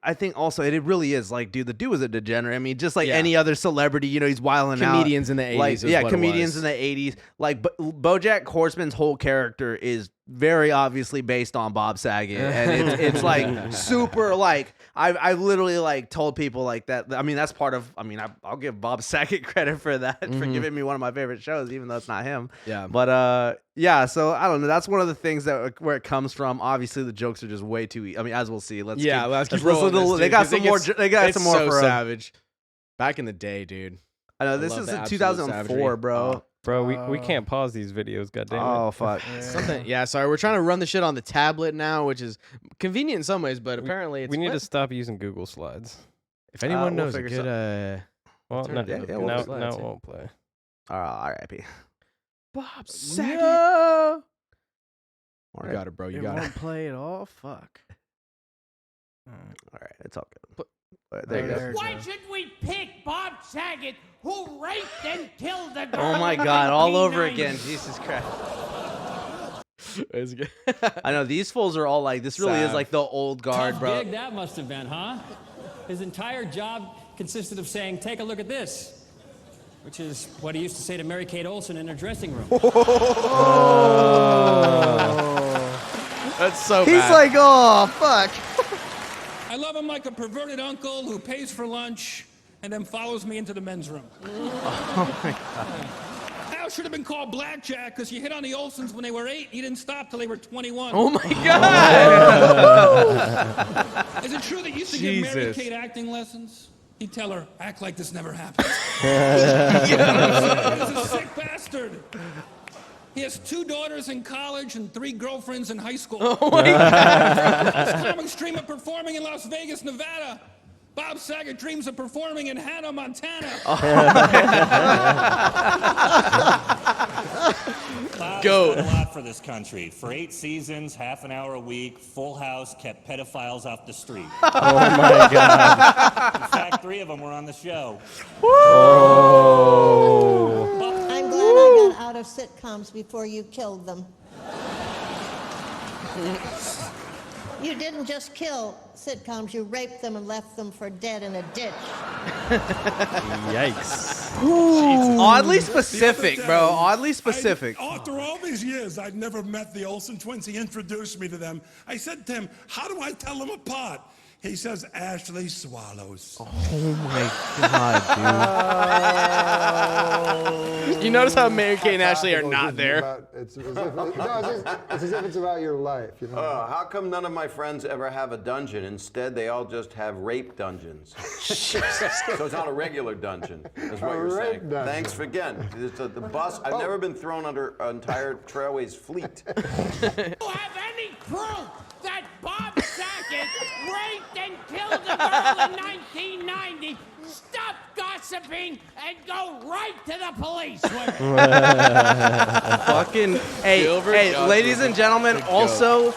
S3: I think also it really is like, dude, the dude was a degenerate. I mean, just like
S1: Yeah.
S3: any other celebrity, he's wilding out.
S1: Comedians in the 80s.
S3: Like,
S1: is
S3: yeah,
S1: what it
S3: comedians
S1: was.
S3: in the 80s. Like, BoJack Horseman's whole character is very obviously based on Bob Saget, and it's like super like I literally like told people like that. I mean, that's part of. I mean, I'll give Bob Saget credit for that for giving me one of my favorite shows, even though it's not him.
S1: Yeah.
S3: But yeah. So I don't know. That's one of the things that where it comes from. Obviously, the jokes are just way too. I mean, as we'll see. Let's
S1: Yeah, let's keep
S3: listen
S1: rolling
S3: to
S1: this,
S3: they
S1: dude,
S3: got
S1: 'cause
S3: some
S1: it
S3: more.
S1: gets-
S3: They got
S1: it's
S3: some more
S1: so
S3: for 'em.
S1: savage. Back in the day, dude.
S3: I know
S1: I
S3: this
S1: love
S3: is
S1: the
S3: a
S1: absolute
S3: 2004,
S1: savagery.
S3: bro.
S2: Bro, we can't pause these videos, goddammit.
S3: Oh fuck.
S1: Something. Yeah. Sorry, we're trying to run the shit on the tablet now, which is convenient in some ways, but apparently it's.
S2: We need to
S1: what?
S2: stop using Google Slides.
S1: If anyone
S3: we'll
S1: knows a
S3: figure
S1: good
S2: Well, no,
S1: Alternative.
S3: Yeah,
S2: no,
S3: we'll
S2: no,
S1: Slides,
S2: it
S1: yeah.
S2: won't play.
S3: R.I.P.
S1: Bob Saget.
S3: All
S1: You
S3: right.
S1: got it, bro. You
S4: It
S1: got
S4: won't
S1: it.
S4: play at all. Fuck.
S3: All right, it's all good.
S1: But-
S3: All right, there you go.
S4: There it
S5: Why
S4: goes.
S5: should we pick Bob Saget, who raped and killed a girl?
S3: Oh my
S5: in
S3: God, all over
S5: 1990?
S3: again. Jesus Christ.
S1: It's good.
S3: I know these fools are all like, this really is
S1: Sav.
S3: like the old guard,
S6: Tough
S3: bro.
S6: gig that must have been, huh? His entire job consisted of saying, "Take a look at this," which is what he used to say to Mary-Kate Olsen in her dressing room.
S1: That's so
S3: He's
S1: bad.
S3: like, oh fuck.
S7: I love him like a perverted uncle who pays for lunch and then follows me into the men's room. Oh my God. Al should have been called Blackjack because you hit on the Olsens when they were 8. You didn't stop till they were 21.
S1: Oh my God.
S7: Is it true that you used to
S1: Jesus.
S7: give Mary Kate acting lessons? He'd tell her, act like this never happened. He's a sick bastard. He has 2 daughters in college and 3 girlfriends in high school.
S1: Oh my God.
S7: His comics dream of performing in Las Vegas, Nevada. Bob Saget dreams of performing in Hannah, Montana.
S8: Bob's
S1: Go.
S8: done a lot for this country. For 8 seasons, half an hour a week, Full House kept pedophiles off the street.
S2: Oh my God.
S8: In fact, 3 of them were on the show.
S9: I'm glad I got out of sitcoms before you killed them. You didn't just kill sitcoms, you raped them and left them for dead in a ditch.
S2: Yikes.
S3: Oddly specific, bro. Oddly specific.
S7: After all these years, I'd never met the Olsen Twins. He introduced me to them. I said to him, how do I tell them apart? He says, Ashley Swallows.
S1: You notice how Mary Kate and Ashley are not there?
S10: It's as if it's about your life, you know.
S11: How come none of my friends ever have a dungeon? Instead, they all just have rape dungeons. So it's not a regular dungeon, is what
S10: A
S11: you're
S10: rape
S11: saying.
S10: dungeon.
S11: Thanks for again. The bus, I've never been thrown under an entire Trailways fleet.
S5: You have any proof that Bob Saget raped and killed a girl in 1990? Stop gossiping and go right to the police with it.
S3: Fucking hey,
S1: Gilbert
S3: hey,
S1: Gottfried.
S3: ladies and gentlemen,
S1: Good joke.
S3: also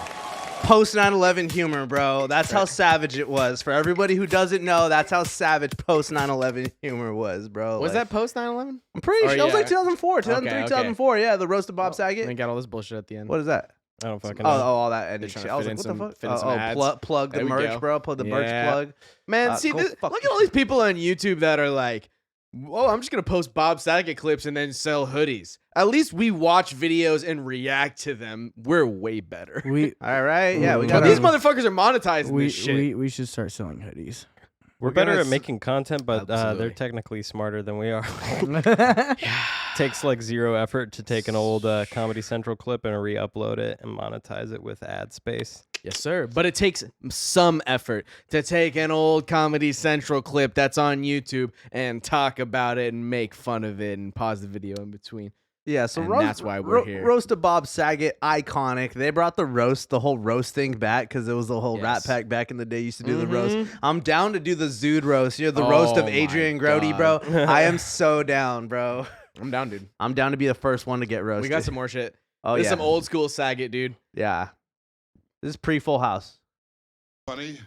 S3: post 9/11 humor, bro. That's how savage it was. For everybody who doesn't know, that's how savage post 9/11 humor was, bro.
S1: Was
S3: Like,
S1: that post 9/11?
S3: I'm pretty
S1: Or
S3: sure it was
S1: yeah.
S3: like 2004, 2003,
S1: Okay.
S3: 2004. Yeah, the roast of Bob
S1: And
S3: Saget.
S1: they got all this bullshit at the end.
S3: What is that?
S2: I don't fucking
S3: Oh,
S2: know.
S3: all that
S1: They're
S3: ending
S1: trying
S3: shit.
S1: to
S3: I was
S1: fit
S3: like,
S1: in
S3: what the
S1: some-
S3: fuck?
S1: fit in some ads.
S3: Plug the
S1: There we
S3: merch,
S1: go.
S3: bro. Plug the merch
S1: Yeah.
S3: plug.
S1: Man, see,
S3: go
S1: look
S3: fuck
S1: at all these people on YouTube that are like, "Oh, I'm just gonna post Bob Saget clips and then sell hoodies." At least we watch videos and react to them. We're way better.
S3: All right, yeah, we
S1: But
S3: got
S1: these motherfuckers are monetizing
S4: we,
S1: this shit.
S4: we should start selling hoodies.
S2: We're
S3: gonna
S2: better at
S3: s-
S2: making content, but they're
S1: Absolutely.
S2: technically smarter than we are. Takes like zero effort to take an old Comedy Central clip and re-upload it and monetize it with ad space.
S1: Yes, sir. But it takes some effort to take an old Comedy Central clip that's on YouTube and talk about it and make fun of it and pause the video in between.
S3: Yeah, so
S1: And that's why we're here.
S3: Roast of Bob Saget, iconic. They brought the whole roast thing back because it was the whole Rat
S1: Yes.
S3: Pack back in the day used to do the roast. I'm down to do the Zude roast. You know, the
S1: Oh
S3: roast of
S1: my
S3: Adrian Grody, bro. I am so down, bro.
S1: I'm down, dude.
S3: I'm down to be the first one to get roasted.
S1: We got some more shit.
S3: Oh,
S1: There's
S3: yeah.
S1: some old school Saget, dude.
S3: Yeah. This is pre-Full House.
S12: Funny,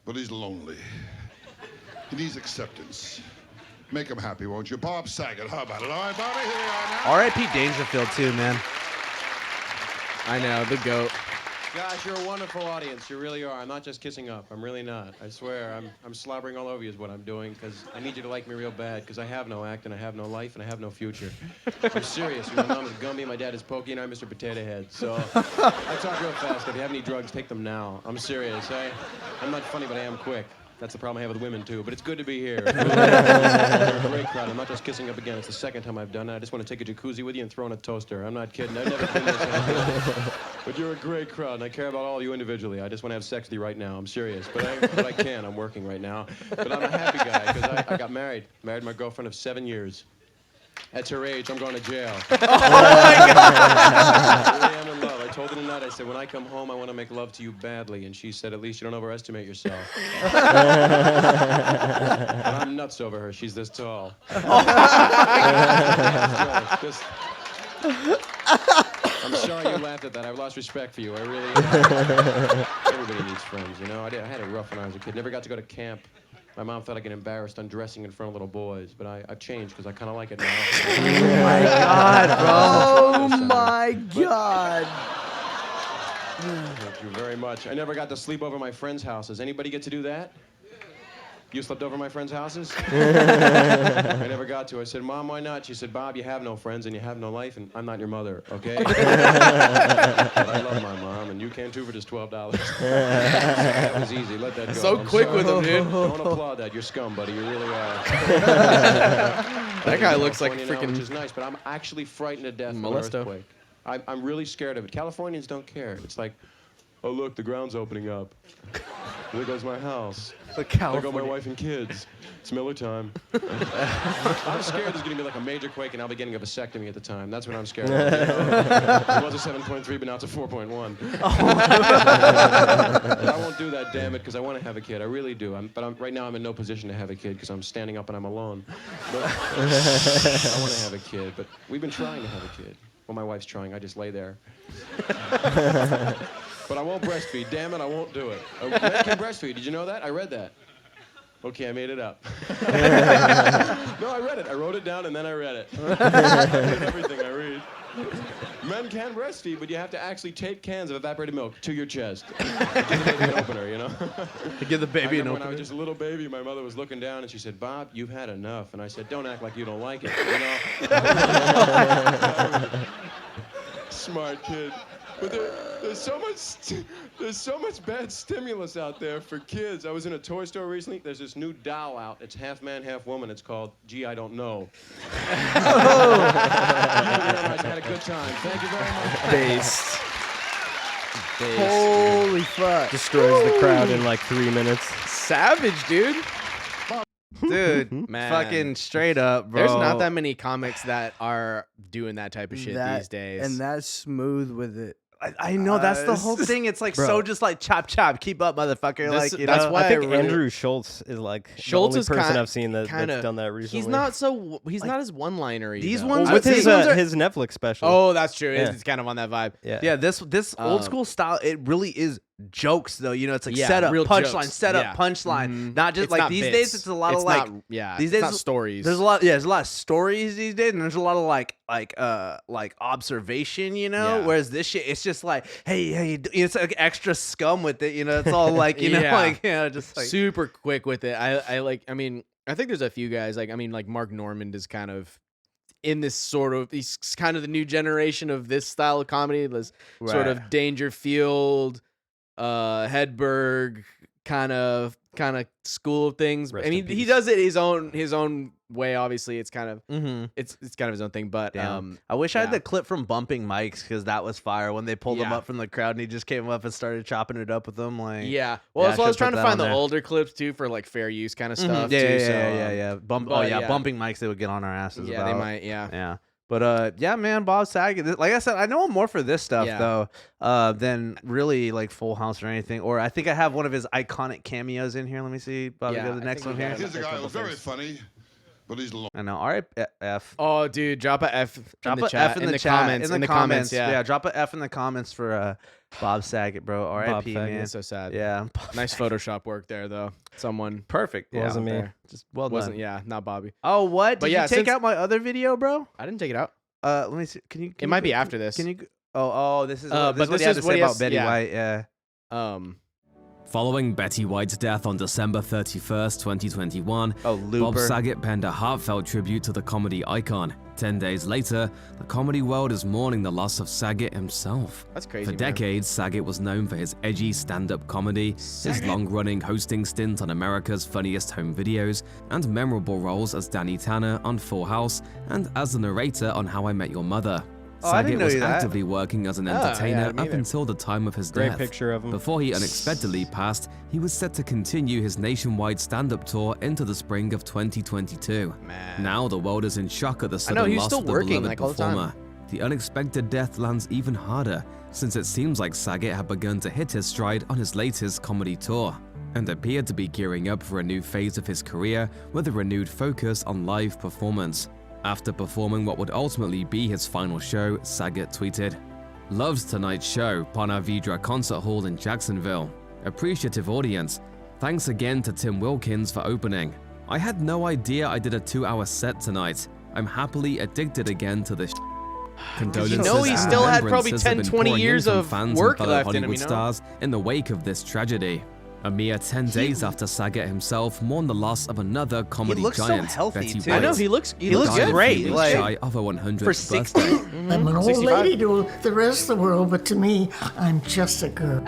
S12: but he's lonely. He needs acceptance. Make him happy, won't you? Bob Saget, how about it? All right, Bobby, here we are now.
S3: R.I.P. Dangerfield, too, man.
S1: I know, the GOAT.
S13: Guys, you're a wonderful audience. You really are. I'm not just kissing up. I'm really not. I swear. I'm slobbering all over you is what I'm doing because I need you to like me real bad because I have no act and I have no life and I have no future. I'm serious. My mom is Gumby, my dad is Pokey, and I'm Mr. Potato Head. So I talk real fast. If you have any drugs, take them now. I'm serious. I'm not funny, but I am quick. That's the problem I have with women, too. But it's good to be here. You're a great crowd. I'm not just kissing up again. It's the second time I've done it. I just want to take a jacuzzi with you and throw in a toaster. I'm not kidding. I've never been this happy. But you're a great crowd, and I care about all of you individually. I just want to have sex with you right now. I'm serious. But I can't. I'm working right now. But I'm a happy guy because I got married. Married my girlfriend of 7 years. At her age, I'm going to jail. Oh, my God. I really am in love. I told her tonight, I said, when I come home, I want to make love to you badly. And she said, at least you don't overestimate yourself. And I'm nuts over her. She's this tall. I'm sorry you laughed at that. I've lost respect for you. I really Everybody needs friends, you know? I had it rough when I was a kid. Never got to go to camp. My mom thought I'd get embarrassed undressing in front of little boys, but I've changed because I kind of like it now.
S3: Oh, my God, bro.
S4: Oh, my God.
S13: Thank you very much. I never got to sleep over my friends' houses. Anybody get to do that? You slept over my friends' houses? I never got to. I said, Mom, why not? She said, Bob, you have no friends and you have no life, and I'm not your mother, okay? But I love my mom, and you can too for just $12. That was easy. Let that go.
S1: So
S13: I'm
S1: quick
S13: sorry.
S1: with him, dude.
S13: Don't applaud that. You're scum, buddy. You really are.
S1: That guy looks like
S13: California now,
S1: freaking
S13: which is nice, but I'm actually frightened to death of an
S1: Molesto.
S13: earthquake. I'm really scared of it. Californians don't care. It's like, oh, look, the ground's opening up. There goes my house. There go my wife and kids. It's Miller time. I'm scared there's going to be like a major quake and I'll be getting a vasectomy at the time. That's what I'm scared of. You know? It was a 7.3, but now it's a 4.1. But I won't do that, damn it, because I want to have a kid. I really do. Right now I'm in no position to have a kid because I'm standing up and I'm alone. But I want to have a kid, but we've been trying to have a kid. Well, my wife's trying. I just lay there. But I won't breastfeed. Damn it, I won't do it. Men can breastfeed. Did you know that? I read that. Okay, I made it up. No, I read it. I wrote it down and then I read it. Everything I read. Men can breastfeed, but you have to actually tape cans of evaporated milk to your chest. Give the baby an opener, you know?
S3: Give the baby an
S13: When I
S3: opener.
S13: was just a little baby, my mother was looking down and she said, Bob, you've had enough. And I said, don't act like you don't like it, you know? Smart kid. But there's so much bad stimulus out there for kids. I was in a toy store recently. There's this new doll out. It's half man, half woman. It's called Gee, I Don't Know. Thank you very much. I had a good time. Thank you very much.
S2: Based.
S4: Holy fuck.
S2: Destroys the crowd in like 3 minutes.
S1: savage, dude.
S3: Dude,
S1: Man.
S3: fucking straight up, bro.
S1: There's not that many comics that are doing that type of shit these days.
S4: And that's smooth with it.
S3: I know that's the whole thing. It's like
S2: Bro.
S3: so just like chop chop, keep up, motherfucker.
S1: This-
S3: Like you
S1: that's
S3: know?
S1: why
S2: I think
S1: really-
S2: Andrew Schultz is like
S1: Schultz
S2: the
S1: is
S2: only person
S1: kind-
S2: I've seen that's done that recently.
S1: He's not so. He's not as one-linery.
S3: these
S1: though.
S3: ones
S2: with
S3: these
S2: his
S3: ones are-
S2: his Netflix special.
S1: Oh, that's true.
S2: Yeah.
S1: It's kind of on that vibe.
S2: yeah.
S3: Yeah, this old school style, it really is jokes though. You know, it's like
S1: Yeah,
S3: set up
S1: real
S3: punchline,
S1: jokes.
S3: set up
S1: Yeah.
S3: punchline. Not just
S1: It's
S3: like
S1: not
S3: these
S1: bits.
S3: days. It's a lot of like these days
S1: it's not stories.
S3: There's a lot. Yeah, there's a lot of stories these days, and there's a lot of like observation. You know,
S1: Yeah.
S3: whereas this shit, it's just like, hey, it's like extra scum with it. You know, it's all like you know,
S1: Yeah.
S3: like just like
S1: super quick with it. I mean, I think there's a few guys like Mark Normand is kind of in this sort of he's kind of the new generation of this style of comedy. This sort of
S3: Right.
S1: Dangerfield, Hedberg kind of school of things.
S2: Rest
S1: I
S2: in
S1: mean, he
S2: peace.
S1: does it his own way. Obviously, it's kind of it's kind of his own thing. But
S3: I wish I had
S1: yeah.
S3: the clip from Bumping Mics because that was fire when they pulled him
S1: Yeah.
S3: up from the crowd and he just came up and started chopping it up with them. Like,
S1: Yeah. Well,
S3: yeah,
S1: that's why I was
S3: should
S1: trying
S3: put
S1: to
S3: that
S1: find
S3: on
S1: the
S3: there.
S1: older clips too for like fair use kind of
S3: Mhm.
S1: stuff.
S3: Yeah,
S1: too.
S3: yeah,
S1: So,
S3: yeah.
S1: but
S3: Bumping Mics, they would get on our asses
S1: Yeah,
S3: about.
S1: they might. Yeah.
S3: Yeah. But yeah, man, Bob Saget. Like I said, I know him more for this stuff
S1: Yeah.
S3: though, than really like Full House or anything. Or I think I have one of his iconic cameos in here. Let me see. Bobby,
S1: Yeah,
S3: go to the
S1: I
S3: next
S1: think
S3: one
S1: we
S3: here.
S1: got
S12: Here's a guy who's very funny, but he's lonely.
S3: I know. RF.
S1: Oh, dude, drop a F.
S3: Drop
S1: in the
S3: a
S1: chat,
S3: F in the chat.
S1: comments.
S3: In the
S1: comments. Yeah.
S3: Drop a F in the comments for Bob Saget, bro.
S2: Bob
S3: R.I.P.
S2: Saget.
S3: man.
S1: It's so sad.
S3: Yeah.
S1: Nice Photoshop work there, though. Someone
S3: Perfect. Yeah.
S2: Wasn't me.
S1: there.
S3: Just well done.
S1: Wasn't. Yeah, not Bobby.
S3: Oh, what?
S1: But
S3: Did
S1: yeah,
S3: you take
S1: since-
S3: out my other video, bro?
S1: I didn't take it out.
S3: Let me see. Can you?
S1: It might be after this.
S3: Can you? Oh, this is.
S1: But
S3: This is what
S1: this
S3: he had
S1: is
S3: to
S1: what
S3: say
S1: he
S3: about
S1: has-
S3: Betty
S1: yeah.
S3: White. Yeah.
S14: Following Betty White's death on December 31st, 2021,
S3: Oh,
S14: Bob
S3: Looper.
S14: Saget penned a heartfelt tribute to the comedy icon. 10 days later, the comedy world is mourning the loss of Saget himself.
S1: That's crazy.
S14: For
S1: man.
S14: decades, Saget was known for his edgy stand-up comedy, his long-running hosting stint on America's Funniest Home Videos, and memorable roles as Danny Tanner on Full House and as the narrator on How I Met Your Mother.
S3: Oh, I
S14: Saget
S3: didn't know
S14: was
S3: that.
S14: actively working as an
S1: Oh, yeah,
S14: entertainer
S1: me
S14: up
S1: either.
S14: until the time of his
S2: Great
S14: death.
S2: picture of him.
S14: Before he unexpectedly passed, he was set to continue his nationwide stand-up tour into the spring of 2022.
S1: Man.
S14: Now the world is in shock at the
S1: know,
S14: sudden
S1: he was
S14: loss
S1: still
S14: of the
S1: working,
S14: beloved
S1: like, all the time.
S14: performer. The unexpected death lands even harder, since it seems like Saget had begun to hit his stride on his latest comedy tour, and appeared to be gearing up for a new phase of his career with a renewed focus on live performance. After performing what would ultimately be his final show, Saget tweeted, "Loves tonight's show, Pana Vidra Concert Hall in Jacksonville. Appreciative audience. Thanks again to Tim Wilkins for opening. I had no idea I did a 2-hour set tonight. I'm happily addicted again to this." Condolences
S1: you know he
S14: and
S1: still had probably
S14: remembrances
S1: 10,
S14: have been
S1: 20
S14: pouring in
S1: years
S14: from
S1: of
S14: fans and
S1: work
S14: fellow
S1: left in him,
S14: Hollywood
S1: you know?
S14: stars in the wake of this tragedy. A mere 10 days after Saget himself mourned the loss of another comedy
S3: looks so
S14: giant,
S3: healthy,
S14: Betty
S3: too.
S14: White.
S1: I know he looks
S3: He looks
S14: Died a few
S3: great,
S14: weeks
S3: like,
S14: shy of her 100th
S3: for 60.
S14: birthday.
S15: I'm an old
S1: 65.
S15: lady to the rest of the world, but to me, I'm just a girl.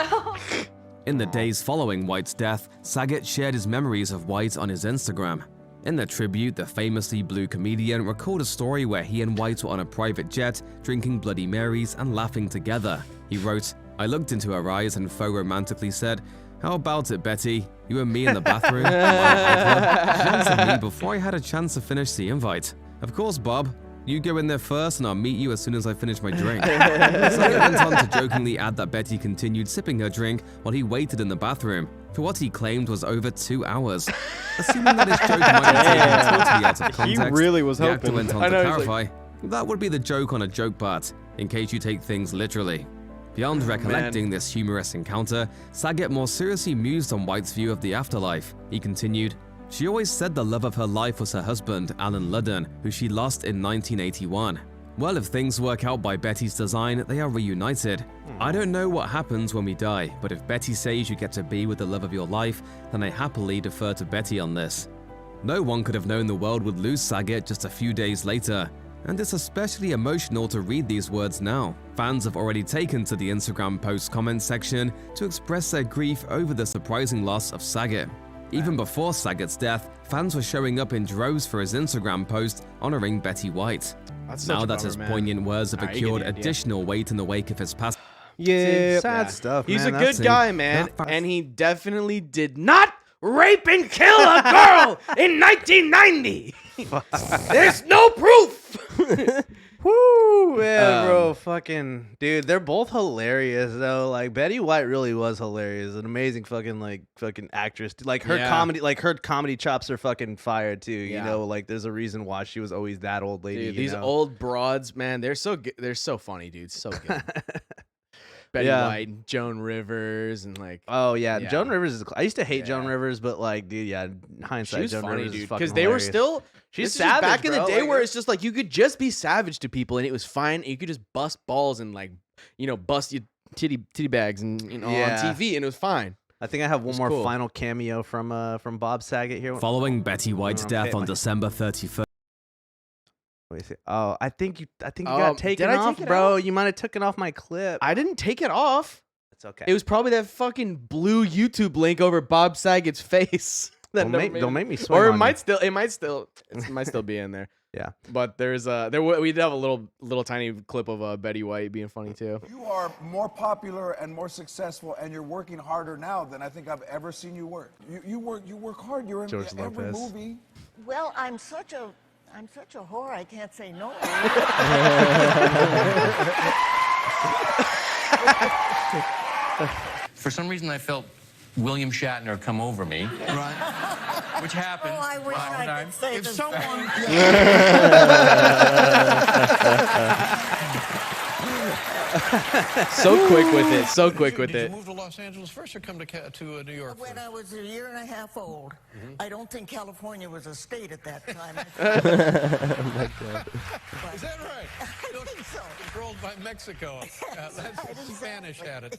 S14: In the days following White's death, Saget shared his memories of White on his Instagram. In the tribute, the famously blue comedian recalled a story where he and White were on a private jet, drinking Bloody Marys and laughing together. He wrote, "I looked into her eyes and faux romantically said, 'How about it, Betty? You and me in the bathroom?' She answered me before I had a chance to finish the invite. 'Of course, Bob. You go in there first and I'll meet you as soon as I finish my drink.'" Saget went on to jokingly add that Betty continued sipping her drink while he waited in the bathroom for what he claimed was over 2 hours. Assuming that his joke might have taken totally out of
S2: He
S14: context,
S2: really was
S14: the actor
S2: hoping.
S14: went on
S1: I
S14: to
S1: know, he's like-
S14: clarify, "That would be the joke on a joke part, in case you take things literally." Beyond recollecting this humorous encounter, Saget more seriously mused on White's view of the afterlife. He continued, "She always said the love of her life was her husband, Alan Ludden, who she lost in 1981. Well, if things work out by Betty's design, they are reunited. I don't know what happens when we die, but if Betty says you get to be with the love of your life, then I happily defer to Betty on this." No one could have known the world would lose Saget just a few days later, and it's especially emotional to read these words now. Fans have already taken to the Instagram post comment section to express their grief over the surprising loss of Saget. Even before Saget's death, fans were showing up in droves for his Instagram post honoring Betty White.
S1: That's such
S14: Now
S1: a
S14: that
S1: bummer,
S14: his
S1: man.
S14: poignant words have
S1: Alright, you get
S14: procured
S1: the idea.
S14: additional weight in the wake of his passing.
S2: Yeah.
S3: Sad stuff,
S1: He's
S3: man.
S1: a
S3: That's
S1: good guy, man, and he definitely did not rape and kill a girl in 1990. There's no proof.
S3: Woo, yeah, bro, fucking dude, they're both hilarious though. Like Betty White really was hilarious, an amazing fucking actress. Like her comedy chops are fucking fire too. You
S1: Yeah.
S3: know, like there's a reason why she was always that old lady.
S1: Dude,
S3: you
S1: these
S3: know?
S1: old broads, man, they're so good. They're so funny, dude. So good. Betty
S3: Yeah.
S1: White and Joan Rivers and like.
S3: Oh yeah,
S1: Yeah.
S3: Joan Rivers is. I used to hate Joan
S1: Yeah.
S3: Rivers, but like, dude, yeah, hindsight,
S1: She was
S3: Joan
S1: funny,
S3: Rivers is
S1: dude,
S3: fucking
S1: because they were
S3: hilarious.
S1: still.
S3: She's
S1: this is just
S3: savage
S1: back in the
S3: bro,
S1: day
S3: like,
S1: where it's just like you could just be savage to people and it was fine. You could just bust balls and like bust your titty bags and on TV and it was fine.
S3: I think I have one
S1: It's
S3: more
S1: cool.
S3: final cameo from Bob Saget here.
S14: Following Betty White's
S3: Okay,
S14: death on
S3: my-
S14: December 31st.
S3: Wait, oh, I think you
S1: Oh,
S3: got taken
S1: did I
S3: off,
S1: take it
S3: bro.
S1: out?
S3: You might have taken off my clip.
S1: I didn't take it off.
S3: It's okay.
S1: It was probably that fucking blue YouTube link over Bob Saget's face. that
S3: Don't
S1: never
S3: make-
S1: made
S3: don't
S1: it.
S3: make me swing
S1: Or it
S3: on
S1: might
S3: you.
S1: still. It might still be in there.
S3: Yeah.
S1: But there's we did have a little tiny clip of Betty White being funny too.
S16: You are more popular and more successful, and you're working harder now than I think I've ever seen you work. You work hard. You're in
S3: George
S16: every
S3: Lopez.
S16: movie.
S15: Well, I'm such a whore, I can't say no.
S17: For some reason, I felt William Shatner come over me. Right. Which happened.
S15: Oh, I wish I could say
S17: If
S15: the
S17: someone-
S1: So quick with it. So quick with
S18: Did
S1: it.
S18: you move to Los Angeles first or come to New York
S15: When I was a year and a half old, I don't think California was a state at that time.
S18: Is that right?
S15: I think so.
S18: Controlled by Mexico. That's Spanish had it.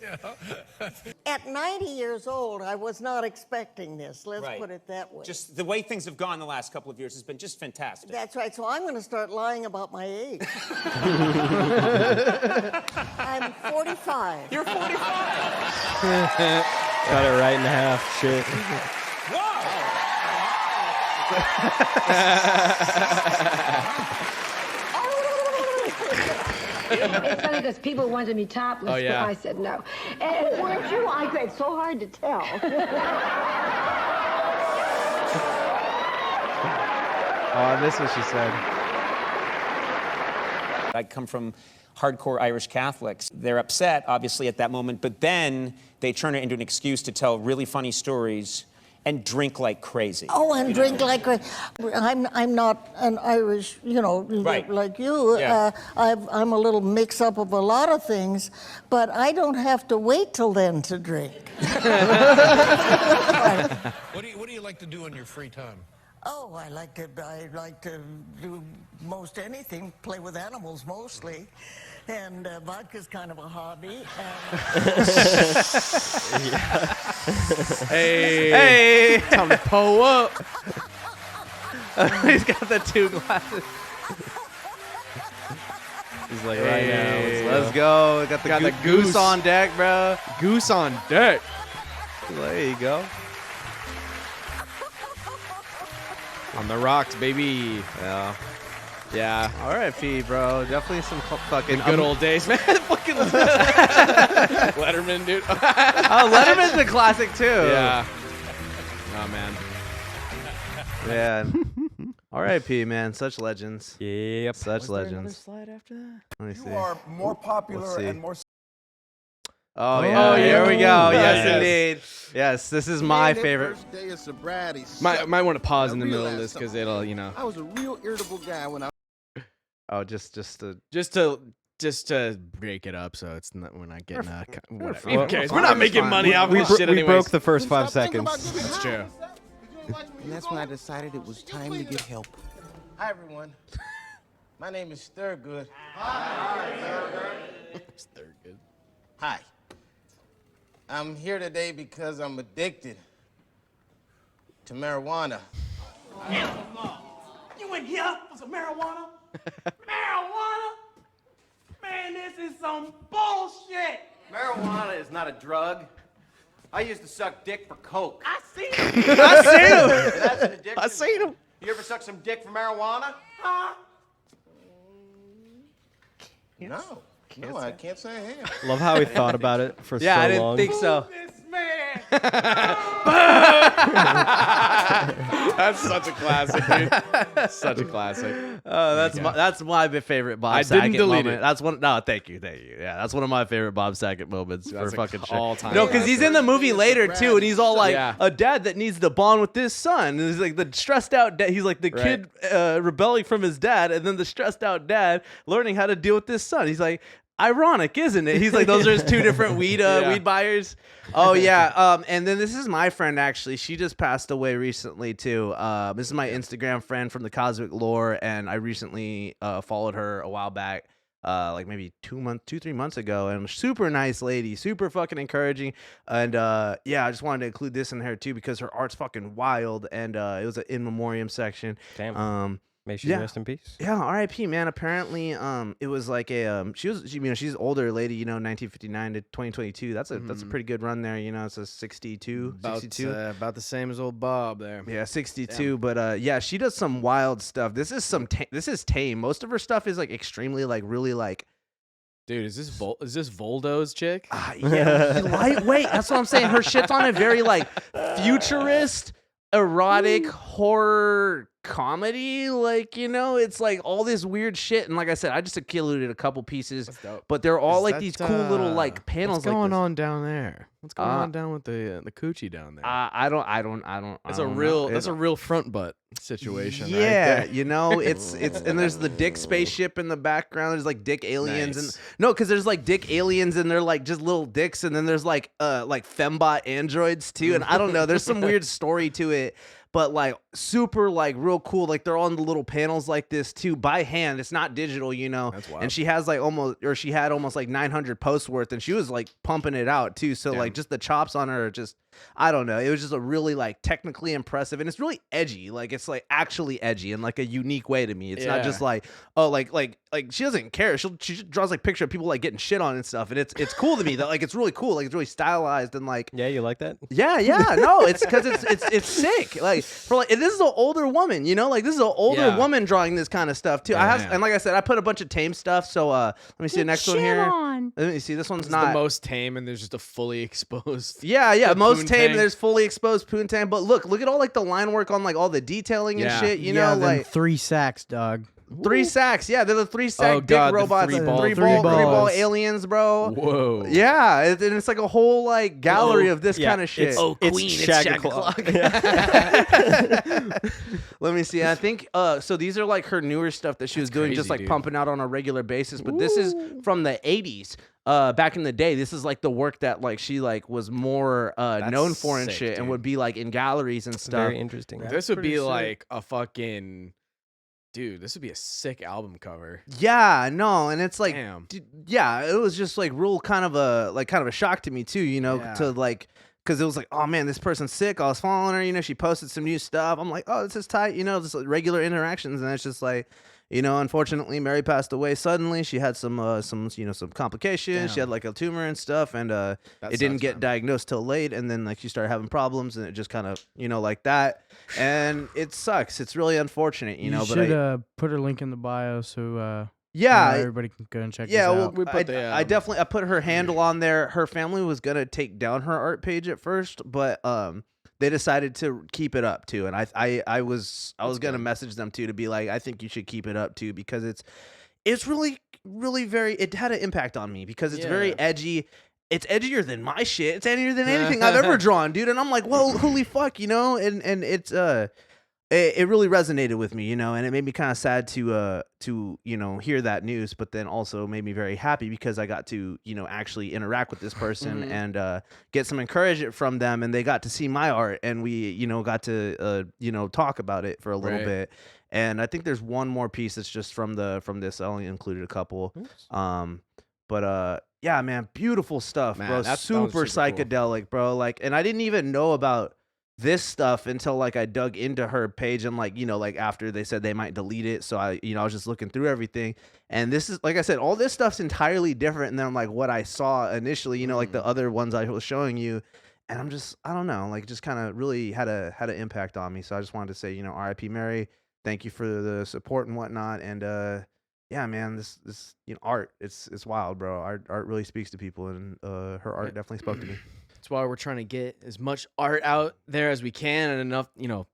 S18: Yeah.
S15: At 90 years old, I was not expecting this. Let's
S19: Right.
S15: put it that way.
S19: Just the way things have gone the last couple of years has been just fantastic.
S15: That's right. So I'm going to start lying about my age. I'm 45.
S19: You're 45.
S2: Cut it right in half. Shit.
S20: It's funny because people wanted me topless,
S1: Oh, yeah.
S20: but I said no. And weren't you like that? It's so hard to tell.
S3: Oh, I miss what she said.
S19: I come from hardcore Irish Catholics. They're upset, obviously, at that moment, but then they turn it into an excuse to tell really funny stories and drink like crazy.
S15: Oh, and drink like crazy. I'm not an Irish,
S19: Right.
S15: like you.
S19: Yeah.
S15: I'm a little mix-up of a lot of things, but I don't have to wait till then to drink.
S18: What do you like to do in your free time?
S15: Oh, I like to do most anything, play with animals mostly, and vodka's kind of a hobby.
S1: Hey, time to pull up.
S3: He's got the two glasses.
S2: He's like, right now.
S3: Let's go. Got the goose on deck, bro.
S1: Goose on deck.
S3: There you go.
S1: On the rocks, baby.
S3: Yeah.
S1: Yeah.
S3: R.I.P., bro. Definitely some fucking
S1: Good old days, man. Fucking Letterman, dude.
S3: Oh, Letterman's a classic too.
S1: Yeah. Oh man.
S3: Yeah. R.I.P., man. Such legends.
S2: Yep.
S3: Such
S1: Was there another
S3: legends.
S1: slide after that?
S3: Let me see.
S16: You are more
S3: Let's
S16: popular
S3: see.
S16: and more.
S3: Oh yeah. Here we go. Yes,
S1: Yes.
S3: indeed. Yes, this is my favorite.
S21: First day of sobriety.
S1: Might want to pause in the
S21: I
S1: middle of
S21: realized
S1: this because it'll,
S21: I was a real irritable guy when I.
S3: Oh, just to.
S1: just to break it up so it's not we're not getting whatever.
S3: fine.
S1: Who cares?
S3: We're
S1: We're not
S3: fine.
S1: making money off this shit
S2: We
S1: anyways.
S2: broke the first 5 seconds.
S1: That's true.
S21: And that's when I decided it was time to get help. Hi everyone. My name is Thurgood.
S1: Thurgood.
S21: Hi. I'm here today because I'm addicted to marijuana.
S5: You went here for some marijuana? Marijuana? Man, this is some bullshit.
S11: Marijuana is not a drug. I used to suck dick for coke.
S5: I see him.
S11: That's an addiction.
S1: I seen him.
S11: You ever suck some dick for marijuana?
S5: Huh?
S21: No. No, I can't say I have.
S2: Love how he thought about it for so long.
S3: I didn't think so.
S5: This man.
S1: That's such a classic, dude. Such a classic.
S3: Oh, that's my favorite Bob
S1: I
S3: Saget
S1: didn't delete
S3: moment.
S1: it.
S3: That's one. No, thank you. Yeah, that's one of my favorite Bob Saget moments
S1: That's
S3: for
S1: a
S3: fucking sure.
S1: all-time
S3: No, because he's in the movie later too, and he's all like
S1: Yeah.
S3: a dad that needs to bond with his son. And he's like the stressed out dad. He's like the kid rebelling from his dad, and then the stressed out dad learning how to deal with his son. He's like, Ironic, isn't it? He's like, those are his two different weed buyers. Oh yeah. And then this is my friend actually. She just passed away recently too. This is my Instagram friend from the Cosmic Lore, and I recently followed her a while back. Like maybe 3 months ago, and super nice lady, super fucking encouraging, and yeah, I just wanted to include this in here too because her art's fucking wild, and it was an in memoriam section.
S2: Damn. May she rest in peace.
S3: Yeah, R.I.P. Man. Apparently, it was like a she's an older lady, 1959 to 2022. That's a pretty good run there. It's a 62.
S1: About the same as old Bob there.
S3: Yeah, 62. But yeah, she does some wild stuff. This is tame. Most of her stuff is like extremely like really like.
S1: Dude, is this Voldo's chick?
S3: Yeah, lightweight. That's what I'm saying. Her shit's on a very like futurist, erotic horror comedy, like it's like all this weird shit, and like I said, I just included a couple pieces, but they're all like these cool little like panels.
S1: What's going on down there? What's going on down with the coochie down there?
S3: I don't.
S1: That's a real front butt situation.
S3: Yeah,
S1: right there.
S3: it's and there's the dick spaceship in the background. There's like dick aliens and because there's like dick aliens and they're like just little dicks, and then there's like fembot androids too, and I don't know. There's some weird story to it. But like super like real cool, like they're on the little panels like this too by hand. It's not digital, That's wild. And she has like she had almost like 900 posts worth, and she was like pumping it out too. So like just the chops on her, just I don't know. It was just a really like technically impressive, and it's really edgy. Like it's like actually edgy in like a unique way to me. It's not just like like she doesn't care. She just draws like picture of people like getting shit on and stuff, and it's cool to me that like it's really cool. Like it's really stylized and like
S2: you like that?
S3: Yeah. No, it's because it's sick. Like for like this is an older woman, like this is an older woman drawing this kind of stuff too. And like I said, I put a bunch of tame stuff. So let me see the next one here. Let me see. This one's not
S1: the most tame, and there's just a fully exposed.
S3: Yeah. Most tame. And there's fully exposed poontang. But look at all like the line work on like all the detailing and shit. Like
S4: 3 sacks, dog.
S3: 3 sacks, yeah, they're the 3 sack dick robots, three ball aliens, bro.
S1: Whoa,
S3: yeah, and it's like a whole like gallery of this kind of shit.
S1: It's Shag-a-Clock.
S3: Let me see. I think so. These are like her newer stuff that she was doing, just like pumping out on a regular basis. But this is from the '80s. Back in the day, this is like the work that like she like was more known for and shit, and would be like in galleries and stuff.
S2: Very interesting.
S1: This would be like a fucking. Dude, this would be a sick album cover.
S3: Yeah, no, and it's like,
S1: damn.
S3: Yeah, it was just like real kind of a shock to me too, to like, because it was like, oh man, this person's sick. I was following her, she posted some new stuff. I'm like, oh, this is tight, just like regular interactions, and it's just like, unfortunately, Mary passed away suddenly. She had some complications. Damn. She had like a tumor and stuff, and it didn't get diagnosed till late. And then like she started having problems, and it just kind of like that. And it sucks. It's really unfortunate,
S4: You
S3: But
S4: should put her link in the bio so everybody can go and check.
S3: Yeah,
S4: this out.
S3: I definitely I put her handle on there. Her family was gonna take down her art page at first, but they decided to keep it up too, and I was gonna message them too to be like, I think you should keep it up too, because it's really very, it had an impact on me because it's very edgy. It's edgier than my shit. It's edgier than anything I've ever drawn, dude. And I'm like, well, holy fuck, and it's it really resonated with me, and it made me kind of sad to hear that news, but then also made me very happy because I got to actually interact with this person and get some encouragement from them, and they got to see my art, and we got to talk about it for a little bit. And I think there's one more piece that's just from this. I only included a couple. But yeah, man, beautiful stuff, bro. Super psychedelic, cool. Bro. Like, and I didn't even know about this stuff until like I dug into her page, and like like after they said they might delete it, so I I was just looking through everything, and this is, like I said, all this stuff's entirely different than like what I saw initially, like the other ones I was showing you, and I don't know, like just kind of really had an impact on me. So I just wanted to say, R.I.P. Mary, thank you for the support and whatnot, and yeah, man, this art, it's wild, bro. Art really speaks to people, and her art definitely spoke to me.
S1: That's why we're trying to get as much art out there as we can, and enough,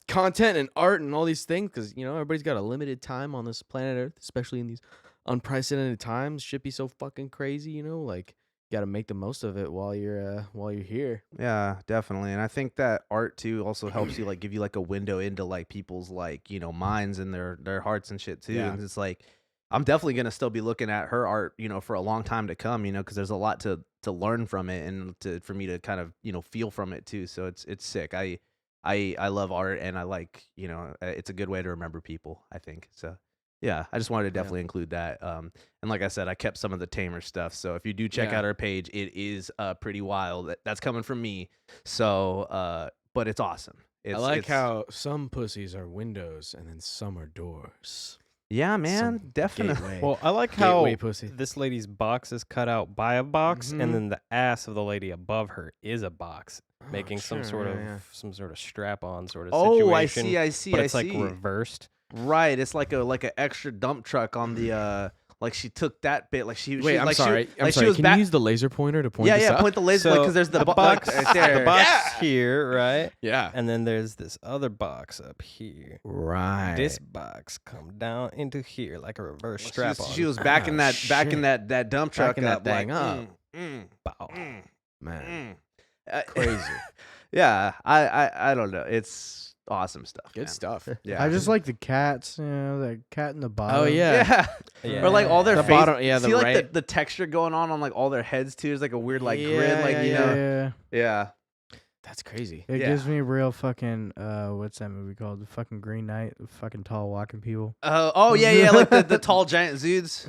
S1: content and art and all these things, because everybody's got a limited time on this planet Earth, especially in these unprecedented times. Shit be so fucking crazy, like you got to make the most of it while you're here.
S3: Yeah, definitely. And I think that art too also helps you like give you like a window into like people's like minds and their hearts and shit too.
S1: Yeah.
S3: And it's like, I'm definitely gonna still be looking at her art, for a long time to come, because there's a lot to learn from it and for me to kind of feel from it too. So it's sick. I love art and I like it's a good way to remember people, I think. So yeah, I just wanted to definitely include that. And like I said, I kept some of the tamer stuff. So if you do check out our page, it is pretty wild. That's coming from me. So but it's awesome.
S1: I like how some pussies are windows and then some are doors.
S3: Yeah, man,
S1: Some
S3: definitely.
S1: gateway.
S2: Well, I like how
S1: Gateway pussy.
S2: this lady's box is cut out by a box, and then the ass of the lady above her is a box, making some sort of strap-on sort of situation.
S3: I see.
S2: But it's like reversed.
S3: Right, it's like a extra dump truck on the like she took that bit, like she.
S1: Wait,
S3: she,
S1: I'm
S3: like
S1: sorry.
S3: She,
S1: I'm
S3: like
S1: sorry.
S3: She was
S1: Can
S3: back,
S1: you use the laser pointer to point this out?
S3: point the laser because there's the
S2: box
S3: right there.
S2: The box here, right?
S1: Yeah.
S2: And then there's this other box up here.
S1: Right.
S2: This box come down into here like a reverse strap on.
S3: She was backing that dump truck
S1: Backing
S3: up,
S1: that thing
S3: like,
S1: up. Man. Crazy.
S3: Yeah, I don't know. It's awesome stuff.
S1: Good
S3: man.
S1: stuff.
S3: Yeah,
S4: I just like the cats. The cat in the bottom.
S1: Oh yeah.
S3: Or like all their
S1: The
S3: face.
S1: bottom- yeah,
S3: see
S1: the
S3: like
S1: right-
S3: the texture going on like all their heads too. It's like a weird like grid, like yeah.
S1: That's crazy.
S4: It gives me real fucking what's that movie called? The fucking Green Knight, the fucking tall walking people.
S3: Oh yeah, like the tall giant Zudes.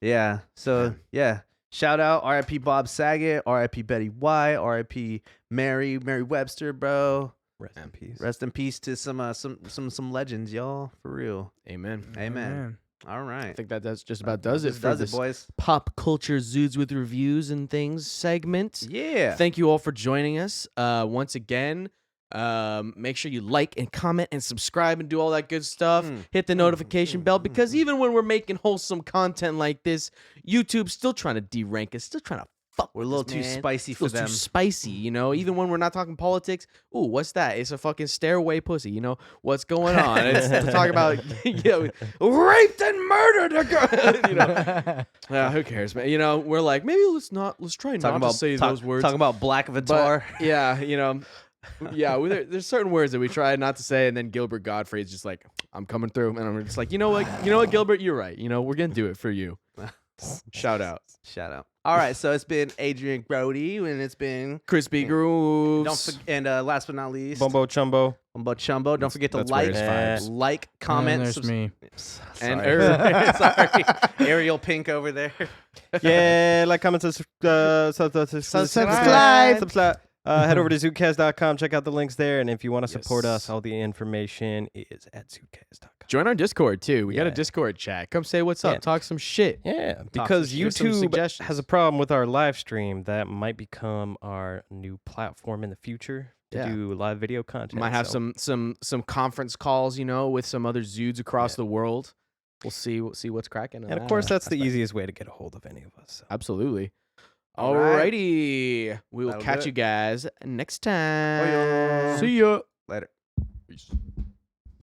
S3: Yeah. So yeah. Shout out R.I.P. Bob Saget, R.I.P. Betty White, R.I.P. Mary Webster, bro.
S2: Rest in peace.
S3: Rest in peace to some legends, y'all. For real.
S1: Amen.
S3: Amen. All right.
S1: I think that just about does it for
S3: does
S1: this
S3: it, boys.
S1: pop culture Zudes with reviews and things segment.
S3: Yeah.
S1: Thank you all for joining us. Once again, make sure you like and comment and subscribe and do all that good stuff. Hit the notification bell because even when we're making wholesome content like this, YouTube's still trying to derank us, still trying to fuck.
S3: We're a little too spicy for them.
S1: Too spicy, even when we're not talking politics. Ooh, what's that? It's a fucking stairway pussy. What's going on? It's to talk about raped and murdered a girl. Who cares, man? We're like maybe let's try not to say those words.
S3: Talking about Black Avatar.
S1: But, yeah, there's certain words that we try not to say, and then Gilbert Godfrey is just like, I'm coming through, and I'm just like, you know what, Gilbert, you're right. We're gonna do it for you. Shout out.
S3: All right, so it's been Adrian Brody, and it's been
S1: Crispy Grooves.
S3: And last but not least,
S2: Bumbo Chumbo.
S3: Don't forget to
S1: That's where his vibes.
S3: like, comment,
S4: there's me.
S3: And sorry, Ariel Pink over there.
S2: Yeah, like, comment, subscribe. Head over to ZUDECAST.com. Check out the links there. And if you want to support us, all the information is at ZUDECAST.com.
S1: Join our Discord, too. We got a Discord chat. Come say what's up. Talk some shit.
S2: Yeah, because YouTube has a problem with our live stream. That might become our new platform in the future to do live video content.
S1: Might have some conference calls, with some other Zudes across the world. We'll see what's cracking.
S2: And, of course, that's the easiest way to get a hold of any of us. So.
S1: Absolutely.
S3: All right.
S1: Alrighty. We will
S3: That'll
S1: catch
S3: do
S1: you
S3: it.
S1: guys next time.
S3: Oh, yeah.
S1: See ya.
S3: Later.
S1: Peace.